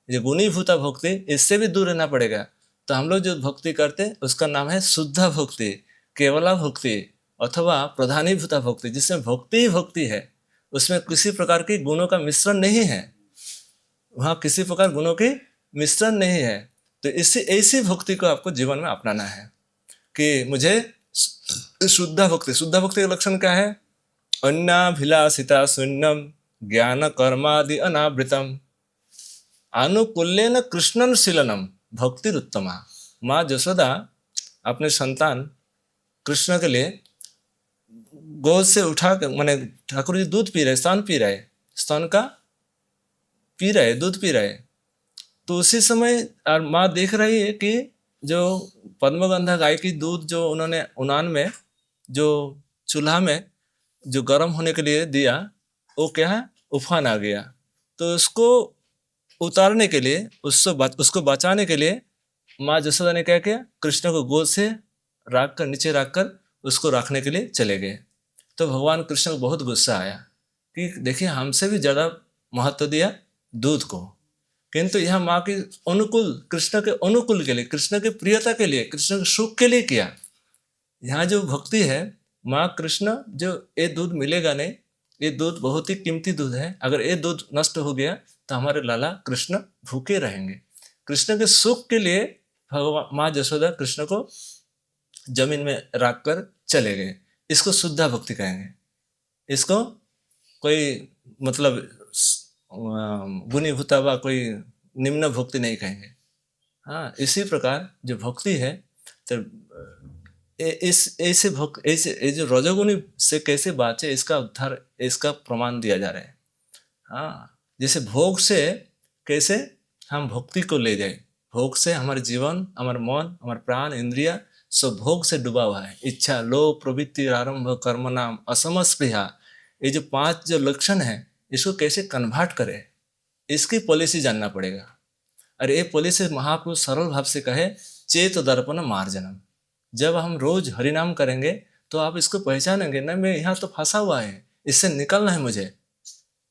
ये गुणीभूता भक्ति, इससे भी दूर रहना पड़ेगा। तो हम लोग जो भक्ति करते हैं उसका नाम है शुद्ध भक्ति, केवला भक्ति अथवा प्रधानीभूता भक्ति, जिसमें भक्ति ही भक्ति है, उसमें किसी प्रकार की गुणों का मिश्रण नहीं है, वहाँ किसी प्रकार गुणों की मिश्रण नहीं है। तो इसी ऐसी भक्ति को आपको जीवन में अपनाना है कि मुझे शुद्ध भक्ति। शुद्ध भक्ति का लक्षण क्या है? अन्नाभिलाषिता शून्यम ज्ञान कर्मादि अनावृतम आनुकूल्येन कृष्णन शीलनम भक्तिरुत्तमा। माँ जसोदा अपने संतान कृष्ण के लिए गोद से उठा कर, माने ठाकुर जी दूध पी रहे, स्तन पी रहे, स्तन का पी रहे, दूध पी रहे। तो उसी समय माँ देख रही है कि जो पद्मगंधा गाय की दूध जो उन्होंने उनान में, जो चूल्हा में जो गर्म होने के लिए दिया, वो क्या है, उफान आ गया। तो उसको उतारने के लिए, उसको बचाने के लिए माँ जसोदा ने क्या किया, कृष्ण को गोद से रख कर, नीचे रख कर उसको रखने के लिए चले गए। तो भगवान कृष्ण को बहुत गुस्सा आया कि देखिए हमसे भी ज़्यादा महत्व दिया दूध को, किंतु यह माँ की अनुकूल, कृष्ण के अनुकूल के लिए, कृष्ण की प्रियता के लिए, कृष्ण के सुख के लिए किया। यहाँ जो भक्ति है, माँ कृष्ण जो ये दूध मिलेगा नहीं, ये दूध बहुत ही कीमती दूध है, अगर ये दूध नष्ट हो गया तो हमारे लाला कृष्ण भूखे रहेंगे। कृष्ण के सुख के लिए भगवान माँ जसोदा कृष्ण को जमीन में रख कर चले गए। इसको शुद्धा भक्ति कहेंगे। इसको कोई मतलब गुणीभूता व कोई निम्न भक्ति नहीं कहेंगे। हाँ, इसी प्रकार जो भक्ति है, तो ऐसे भक्त, ऐसे जो रजोगुणी से कैसे बाँचे, इसका उद्धार, इसका प्रमाण दिया जा रहा है। हाँ, जैसे भोग से कैसे हम भक्ति को ले जाए, भोग से हमारे जीवन, हमारे मन, हमारे प्राण, इंद्रिया सब भोग से डूबा हुआ है। इच्छा, लोभ, प्रवृत्ति, आरंभ, कर्म नाम, असम स्पृहा, ये जो 5 जो लक्षण है, इसको कैसे कन्वर्ट करें, इसकी पॉलिसी जानना पड़ेगा। अरे ये पॉलिसी महापुरुष सरल भाव से कहे, चेत दर्पण मार्जनम। जब हम रोज हरिनाम करेंगे तो आप इसको पहचानेंगे ना, मैं यहाँ तो फंसा हुआ है, इससे निकलना है मुझे।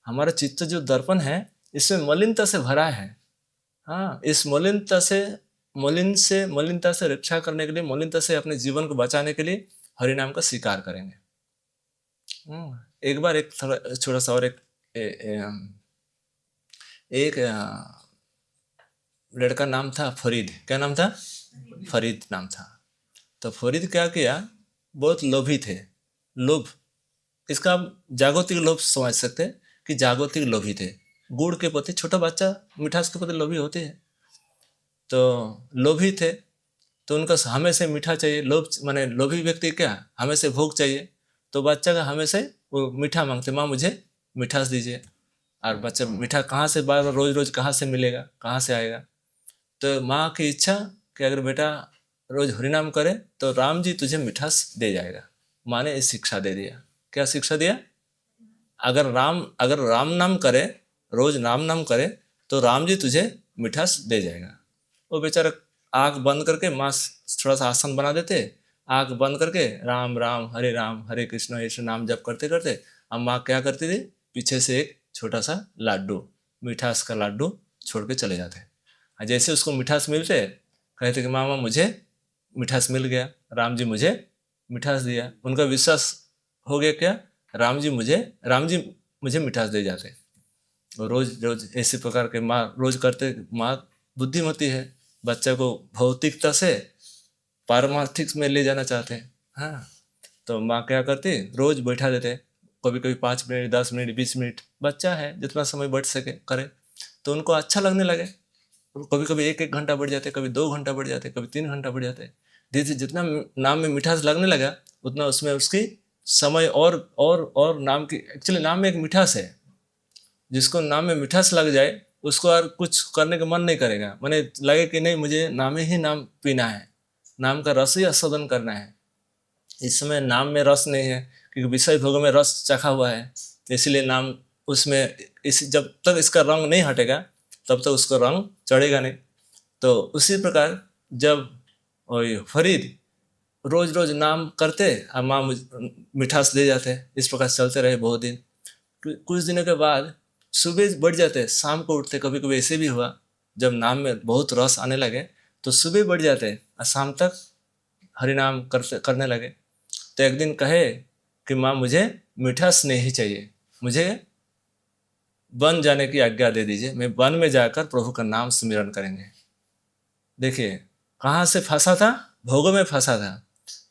हमारा चित्त जो दर्पण है, इसमें मलिनता से भरा है। हाँ, इस मलिनता से रक्षा करने के लिए, मलिनता से अपने जीवन को बचाने के लिए हरिनाम का स्वीकार करेंगे। एक बार एक छोटा सा और एक लड़का नाम था फरीद। क्या नाम था? फरीद नाम था। तो फरीद क्या किया, बहुत लोभी थे। लोभ, इसका जागतिक लोभ समझ सकते हैं कि जागतिक लोभी थे। गुड़ के प्रति, छोटा बच्चा मिठास के प्रति लोभी होते हैं, तो लोभी थे। तो उनका हमेशा मीठा चाहिए। लोभ माने लोभी व्यक्ति क्या, हमेशा भोग चाहिए। तो बच्चा का हमेशा वो मीठा मांगते, माँ मुझे मिठास दीजिए। और बच्चा मीठा कहाँ से बार बार रोज रोज कहाँ से मिलेगा, कहाँ से आएगा। तो माँ की इच्छा कि अगर बेटा रोज हरिनाम करे तो राम जी तुझे मिठास दे जाएगा। माँ ने इस शिक्षा दे दिया। क्या शिक्षा दिया? अगर राम नाम करे, रोज राम नाम करे तो राम जी तुझे मिठास दे जाएगा। वो बेचारा आँख बंद करके, माँ थोड़ा सा आसन बना देते, आँख बंद करके राम राम हरे कृष्ण नाम जप करते करते, अब माँ क्या करती थी, पीछे से एक छोटा सा लाड्डू, मिठास का लाड्डू छोड़ के चले जाते। जैसे उसको मिठास मिलते, कहते कि मामा मुझे मिठास मिल गया, राम जी मुझे मिठास दिया। उनका विश्वास हो गया क्या, राम जी मुझे मिठास दे जाते। और रोज रोज ऐसे प्रकार के माँ रोज करते। माँ बुद्धिमती है, बच्चा को भौतिकता से पारमार्थिक में ले जाना चाहते हैं। हाँ, तो माँ क्या करती, रोज बैठा देते, कभी कभी 5 मिनट, 10 मिनट, 20 मिनट, बच्चा है जितना समय बैठ सके करे। तो उनको अच्छा लगने लगे। कभी कभी 1-1 घंटा बढ़ जाते, कभी 2 घंटा बढ़ जाते, कभी 3 घंटा बढ़ जाते। धीरे जितना नाम में मिठास लगने लगा, उतना उसमें उसकी समय और नाम की, एक्चुअली नाम में एक मिठास है। जिसको नाम में मिठास लग जाए उसको और कुछ करने का मन नहीं करेगा। मैंने लगे कि नहीं, मुझे नाम ही नाम पीना है, नाम का रस ही आस्वादन करना है। इस समय नाम में रस नहीं है, क्योंकि विषय भोग में रस चखा हुआ है, इसलिए नाम उसमें जब तक इसका रंग नहीं हटेगा तब तक उसका रंग चढ़ेगा नहीं। तो उसी प्रकार जब वही फरीद रोज रोज नाम करते और माँ मिठास दे जाते, इस प्रकार चलते रहे बहुत दिन। कुछ दिनों के बाद सुबह बढ़ जाते, शाम को उठते। कभी कभी ऐसे भी हुआ जब नाम में बहुत रस आने लगे तो सुबह बढ़ जाते और शाम तक हरिनाम करने लगे। तो एक दिन कहे कि माँ मुझे मिठास नहीं चाहिए, मुझे वन जाने की आज्ञा दे दीजिए, मैं वन में जाकर प्रभु का नाम स्मरण करेंगे। देखिए कहाँ से फंसा था, भोगों में फंसा था।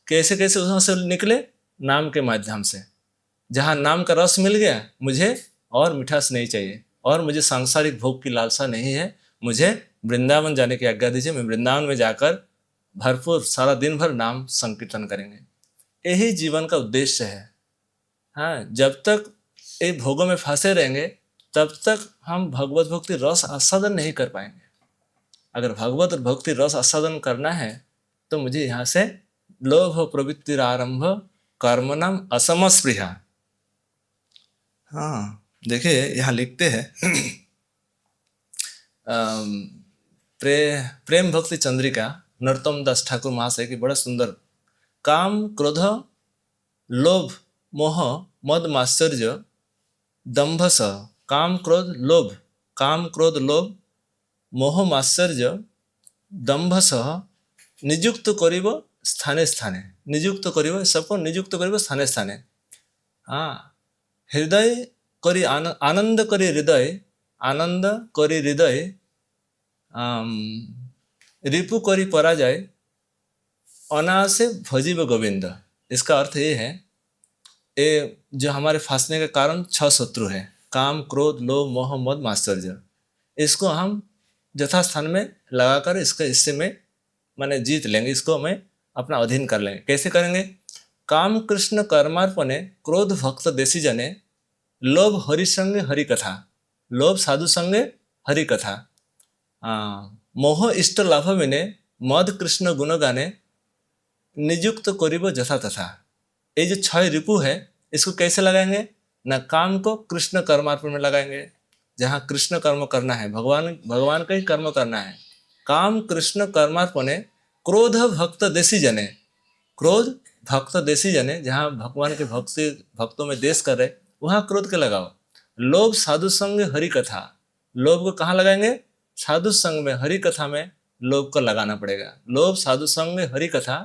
कैसे कैसे उसमें से निकले, नाम के माध्यम से। जहाँ नाम का रस मिल गया, मुझे और मिठास नहीं चाहिए और मुझे सांसारिक भोग की लालसा नहीं है, मुझे वृंदावन जाने की आज्ञा दीजिए, मैं वृंदावन में जाकर भरपूर सारा दिन भर नाम संकीर्तन करेंगे। यही जीवन का उद्देश्य है। हाँ, जब तक ये भोगों में फंसे रहेंगे तब तक हम भगवत भक्ति रस आस्वादन नहीं कर पाएंगे। अगर भगवत और भक्ति रस आस्वादन करना है तो मुझे यहाँ से लोभ प्रवृत्ति आरंभ कर्मणाम असमस्पृहा। हाँ देखिए यहाँ लिखते हैं प्रेम भक्ति चंद्रिका नरोत्तम दास ठाकुर महाशय की बड़ा सुंदर। काम क्रोध लोभ मोह मद मात्सर्य दंभ स। काम क्रोध लोभ, काम क्रोध लोभ मोह मात्सर्य दंभ सह नियुक्त करिब स्थाने स्थाने। नियुक्त करिब, सबको नियुक्त करिब स्थाने स्थाने। हाँ, हृदय करी आनंद करी हृदय, आनंद करी हृदय रिपु करी पराजय अनायासे भजीब गोविंद। इसका अर्थ ये है, ये जो हमारे फंसने के कारण 6 शत्रु है, काम क्रोध लोभ मोह मद मात्सर्य, इसको हम यथास्थान में लगाकर इसका हिस्से में माने जीत लेंगे, इसको हमें अपना अधीन कर लेंगे। कैसे करेंगे? काम कृष्ण कर्मार्पणे क्रोध भक्त देसी जने लोभ हरि संगे हरि कथा। लोभ साधु संगे हरि कथा। मोह इष्ट लाभ विने मद कृष्ण गुण गाने नियुक्त करिब जथा तथा। ये जो 6 रिपु है इसको कैसे लगाएंगे? न काम को कृष्ण कर्मार्पण में लगाएंगे, जहाँ कृष्ण कर्म करना है, भगवान का ही कर्म करना है। काम कृष्ण कर्मार्पणे क्रोध भक्त देसी जने, क्रोध भक्त देसी जने, जहाँ भगवान के भक्तों में देश कर रहे वहाँ क्रोध के लगाओ। लोभ साधु संग हरि कथा, लोभ को कहाँ लगाएंगे? साधु संग में, हरि कथा में लोभ को लगाना पड़ेगा। लोभ साधु संग में हरि कथा।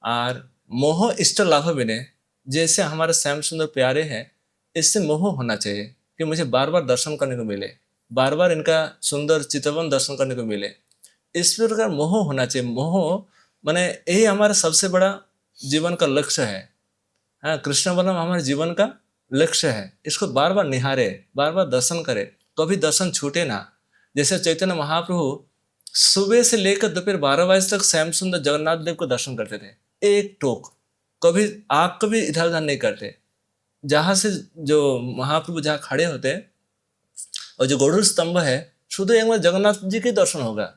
और मोह इष्ट लाभ विने, जैसे हमारे श्याम सुंदर प्यारे हैं, इससे मोह होना चाहिए कि मुझे बार बार दर्शन करने को मिले, बार बार इनका सुंदर चितवन दर्शन करने को मिले। इस प्रकार मोह होना चाहिए। मोह माने यही हमारा सबसे बड़ा जीवन का लक्ष्य है। हाँ, कृष्ण बनना हमारे जीवन का लक्ष्य है। इसको बार बार निहारे, बार बार दर्शन करे, कभी दर्शन छूटे ना। जैसे चैतन्य महाप्रभु सुबह से लेकर दोपहर 12 बजे तक श्याम सुंदर जगन्नाथ देव को दर्शन करते थे, एक टोक, कभी आँख कभी इधर उधर नहीं करते। जहाँ से जो महाप्रभु जहाँ खड़े होते और जो गरुड़ स्तंभ है, शुद्ध एक बार जगन्नाथ जी के दर्शन होगा,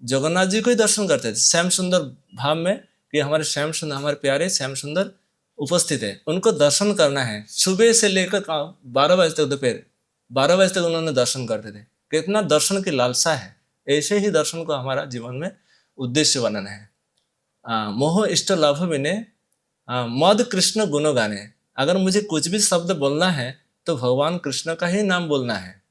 जगन्नाथ जी को ही दर्शन करते थे श्याम सुंदर भाव में कि हमारे श्याम सुंदर, हमारे प्यारे श्याम सुंदर उपस्थित है, उनको दर्शन करना है। सुबह से लेकर 12 बजे तक, दोपहर 12 बजे तक उन्होंने दर्शन करते थे। कितना दर्शन की लालसा है। ऐसे ही दर्शन को हमारा जीवन में उद्देश्य बनाना है। मोह इष्ट लाभ विने मद कृष्ण गुण गाने। अगर मुझे कुछ भी शब्द बोलना है तो भगवान कृष्ण का ही नाम बोलना है।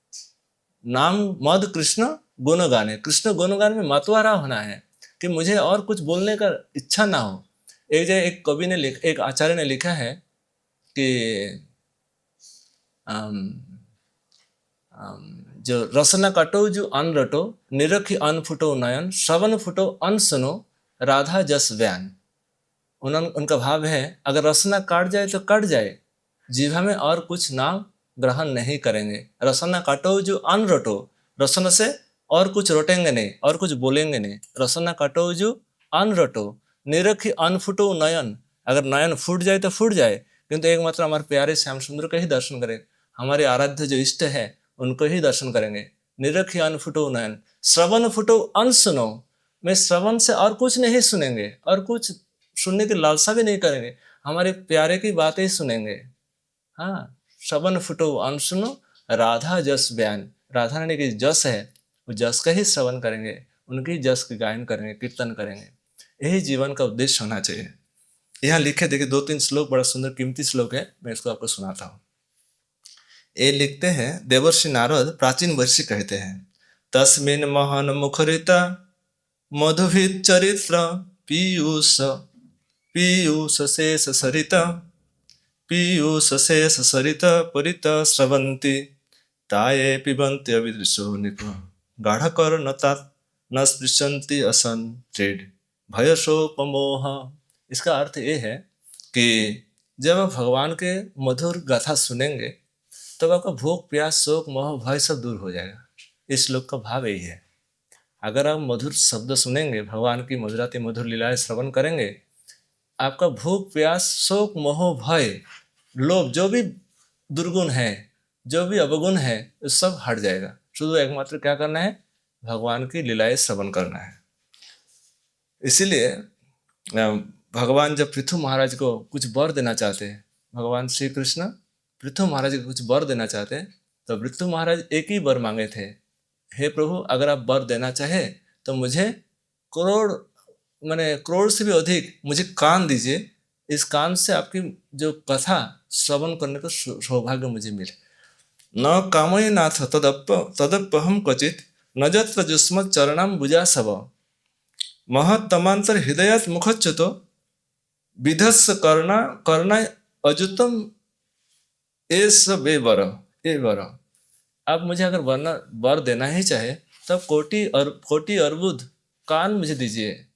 नाम मद कृष्ण गुण गाने, कृष्ण गुण गाने में मतवारा होना है कि मुझे और कुछ बोलने का इच्छा ना हो। एक कवि ने एक आचार्य ने लिखा है कि जो रसना काटो जो अन रटो निरखी अन फुटो नयन श्रवण फुटो अन सुनो राधा जस व्यान। उनका भाव है, अगर रसना काट जाए तो कट जाए, जीवा में और कुछ नाम ग्रहण नहीं करेंगे। रसना काटो जो अन रटो, रसन से और कुछ रोटेंगे नहीं और कुछ बोलेंगे नहीं। रसना काटो जो अन रटो निरखी अन फुटो नयन। अगर नयन फूट जाए तो फूट जाए, किंतु एकमात्र हमारे प्यारे श्याम सुंदर का ही दर्शन करें। हमारे आराध्य जो इष्ट है उनको ही दर्शन करेंगे। निरखी अन फुटो नयन श्रवण फुटो अन सुनो। मैं श्रवण से और कुछ नहीं सुनेंगे और कुछ सुनने की लालसा भी नहीं करेंगे, हमारे प्यारे की बातें ही सुनेंगे। हाँ, श्रवण फुटो अन सुनो राधा जस बयान। राधा रानी की जस है, वो जस का ही श्रवण करेंगे, उनकी जस की गायन करेंगे, कीर्तन करेंगे। यही जीवन का उद्देश्य होना चाहिए। यहाँ लिखे देखिए 2-3 श्लोक, बड़ा सुंदर कीमती श्लोक है, मैं इसको आपको सुनाता हूँ। ये लिखते हैं देवर्षि नारद प्राचीन वर्षि कहते हैं, तस्मिन महान मुखरिता मधुभित चरित्र पीयूष पीयूष शेष सरिता पीयूष शेष सरिता परित स्रवंती ताये पिबन्ति अविदृशो निप गाढ़कर न स्पृशन्ति असन ट्रेड भयशोपमोह। इसका अर्थ ये है कि जब आप भगवान के मधुर गाथा सुनेंगे तब आपका भूख प्यास शोक मोह भय सब दूर हो जाएगा। इस श्लोक का भाव यही है। अगर आप मधुर शब्द सुनेंगे, भगवान की मधुराति मधुर लीलाएं श्रवण करेंगे, आपका भूख प्यास शोक मोह भय लोभ जो भी दुर्गुण है, जो भी अवगुण है, सब हट जाएगा। शुद्ध एकमात्र क्या करना है? भगवान की लीलाएं श्रवण करना है। इसीलिए भगवान जब पृथु महाराज को कुछ वर देना चाहते हैं, भगवान श्री कृष्ण पृथु महाराज को कुछ वर देना चाहते हैं, तो पृथु महाराज एक ही वर मांगे थे, हे प्रभु अगर आप वर देना चाहे तो मुझे करोड़ से भी अधिक मुझे कान दीजिए, इस कान से आपकी जो कथा श्रवण करने का सौभाग्य मुझे मिले। न कामय नाथ तदप्यहम क्वचित न जत्र जुष्मत् चरणाम्बुजा सव महत्तमांतर हृदयात् मुखच्युतो विधस्स कर्णा अजुतम एस वे वर। आप मुझे अगर वर देना ही चाहे तब कोटि अर्बुद कान मुझे दीजिए,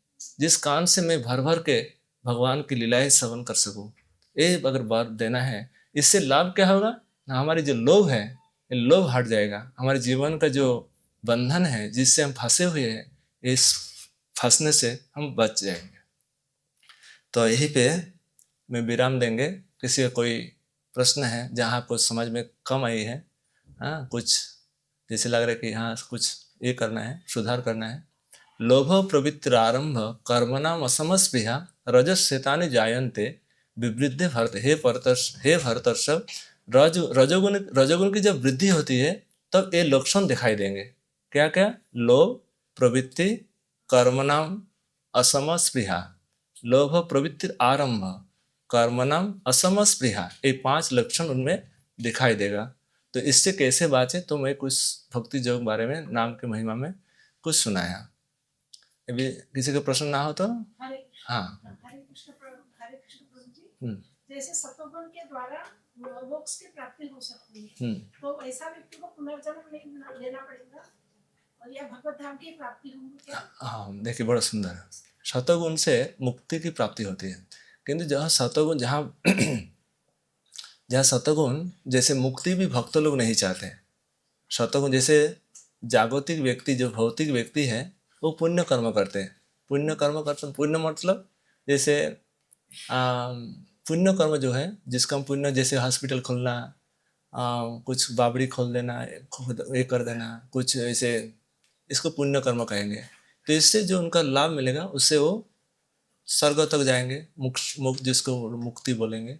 जिस कान से मैं भर भर के भगवान की लीलाएं श्रवण कर सकूं। ये अगर वर देना है, इससे लाभ क्या होगा? हमारी जो लोभ है, ये लोभ हट जाएगा। हमारे जीवन का जो बंधन है जिससे हम फंसे हुए हैं, इस फंसने से हम बच जाएंगे। तो यहीं पे मैं विराम देंगे। किसी का कोई प्रश्न है जहाँ आपको समझ में कम आई है, हाँ कुछ जैसे लग रहा है कि हाँ कुछ ये करना है, सुधार करना है। लोभ प्रवृत्तिरारंभ कर्मणाम असमस्पृहा रजस्येतानि जायन्ते विवृद्धे भरत। हे भरतर्षभ, रजोगुण की जब वृद्धि होती है तब ये लक्षण दिखाई देंगे। क्या क्या? लोभ प्रवृत्ति कर्मणाम असमस्पृहा, लोभ प्रवृत्ति आरंभ कर्मणाम असमस्पृहा, ये 5 लक्षण उनमें दिखाई देगा। तो इससे कैसे बाँचे? तो मैं कुछ भक्ति योग बारे में, नाम के महिमा में कुछ सुनाया। अभी किसी का प्रश्न ना हो तो हाँ। हरे कृष्ण प्रभु जी, जैसे सतोगुण के द्वारा मोक्ष की प्राप्ति हो सकती है, तो ऐसा व्यक्ति को पुनर्जन्म नहीं लेना पड़ेगा और यह भगवत धाम की प्राप्ति होगी क्या? हाँ देखिए, बड़ा सुंदर है। सतोगुण से मुक्ति की प्राप्ति होती है, किंतु जहाँ सतोगुण जैसे मुक्ति भी भक्त लोग नहीं चाहते। सतोगुण जैसे जागतिक व्यक्ति, जो भौतिक व्यक्ति है, वो पुण्य कर्म करते हैं। पुण्य मतलब जैसे पुण्य कर्म जो है, जिसका हम पुण्य, जैसे हॉस्पिटल खोलना, कुछ बाबड़ी खोल देना, ये कर देना, कुछ ऐसे, इसको पुण्य कर्म कहेंगे। तो इससे जो उनका लाभ मिलेगा उससे वो स्वर्ग तक जाएंगे, जिसको मुक्ति बोलेंगे।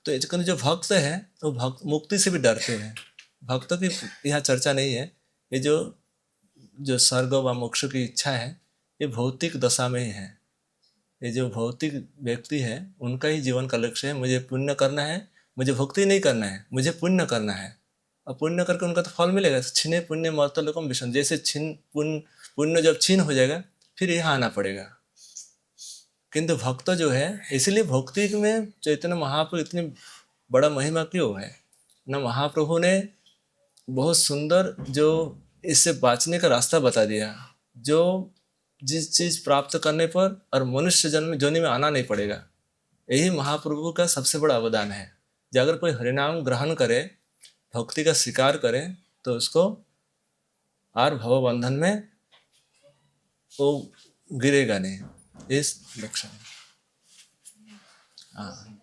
तो इसका जो भक्त है वो भक्त मुक्ति से भी डरते हैं। भक्तों की यहाँ चर्चा नहीं है। ये जो स्वर्ग व मोक्ष की इच्छा है, ये भौतिक दशा में ही है। ये जो भौतिक व्यक्ति है उनका ही जीवन का लक्ष्य है, मुझे पुण्य करना है, मुझे भक्ति नहीं करना है, मुझे पुण्य करना है। और पुण्य करके उनका तो फल मिलेगा। छिने पुण्य मर्तलोकम विषम, जैसे पुण्य जब छीन हो जाएगा फिर यहाँ आना पड़ेगा। किंतु भक्त जो है, इसलिए भक्ति में चैतन्य महाप्रभु इतनी बड़ा महिमा क्यों है ना, महाप्रभु ने बहुत सुंदर जो इससे बाँचने का रास्ता बता दिया। जो जिस चीज़ प्राप्त करने पर और मनुष्य जन्म जोनि में आना नहीं पड़ेगा, यही महाप्रभु का सबसे बड़ा अवदान है। जो अगर कोई हरिनाम ग्रहण करे, भक्ति का स्वीकार करे, तो उसको और भव बंधन में वो गिरेगा नहीं। इस लक्षण, हाँ।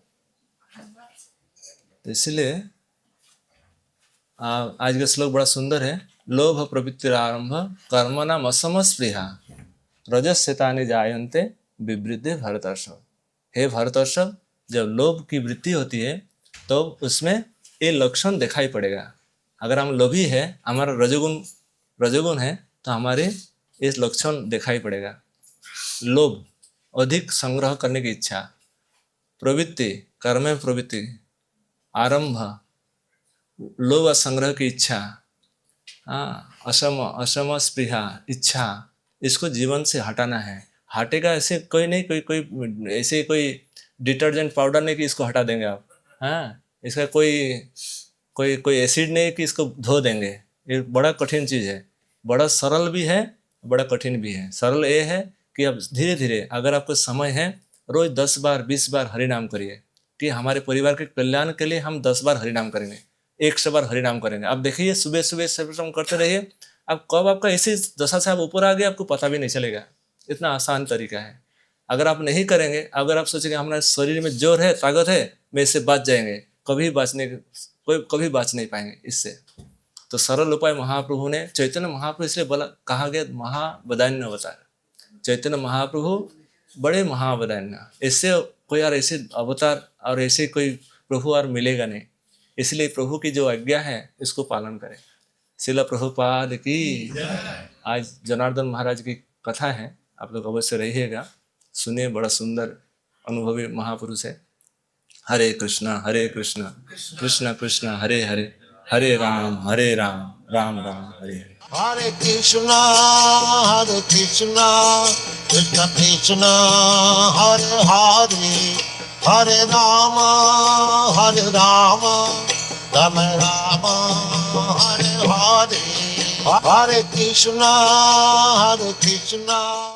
तो इसलिए आज का श्लोक बड़ा सुंदर है। लोभ प्रवृत्तिरारंभ कर्मणाम असमस्पृहा रजस्येतानि जायन्ते विवृद्धे भरतर्षभ। हे भरतर्षभ, जब लोभ की वृद्धि होती है तो उसमें ये लक्षण दिखाई पड़ेगा। अगर हम लोभी है, हमारा रजोगुण है, तो हमारे ये लक्षण दिखाई पड़ेगा। लोभ, अधिक संग्रह करने की इच्छा, प्रवृत्ति, कर्म में प्रवृत्ति, आरंभ, लोभ और संग्रह की इच्छा, असम स्पृहा, इच्छा, इसको जीवन से हटाना है। हटेगा ऐसे कोई नहीं, कोई ऐसे कोई डिटर्जेंट पाउडर नहीं कि इसको हटा देंगे आप। इसका कोई एसिड नहीं कि इसको धो देंगे। ये बड़ा कठिन चीज़ है, बड़ा सरल भी है, बड़ा कठिन भी है। सरल ये है कि अब धीरे धीरे अगर आपको समय है, रोज 10 बार 20 बार हरिनाम करिए कि हमारे परिवार के कल्याण के लिए हम 10 बार हरिनाम करेंगे, 100 बार हरिनाम करेंगे। आप देखिए सुबह सुबह सर्वनाम करते रहिए, अब कब आपका ऐसी दशा से आप ऊपर आ गए आपको पता भी नहीं चलेगा। इतना आसान तरीका है। अगर आप नहीं करेंगे, अगर आप सोचेंगे हमारे शरीर में जोर है, ताकत है, मैं इससे बच जाएंगे, कभी बच नहीं पाएंगे इससे। तो सरल उपाय महाप्रभु ने, चैतन्य महाप्रभु इसलिए कहा गया महावदान्य अवतार। चैतन्य महाप्रभु बड़े महावदान्य, इससे कोई और ऐसे अवतार और ऐसे कोई प्रभु और मिलेगा नहीं। इसलिए प्रभु की जो आज्ञा है इसको पालन करें। श्रील प्रभुपाद की। आज जनार्दन महाराज की कथा है, आप लोग अवश्य रहिएगा, सुनिए, बड़ा सुंदर अनुभवी महापुरुष है। हरे कृष्णा कृष्ण कृष्ण हरे हरे, हरे राम राम राम हरे हरे। Hare Krishna कृष्ण कृष्ण हरे हरे, हरे राम राम राम हरे हरे। हरे कृष्ण कृष्ण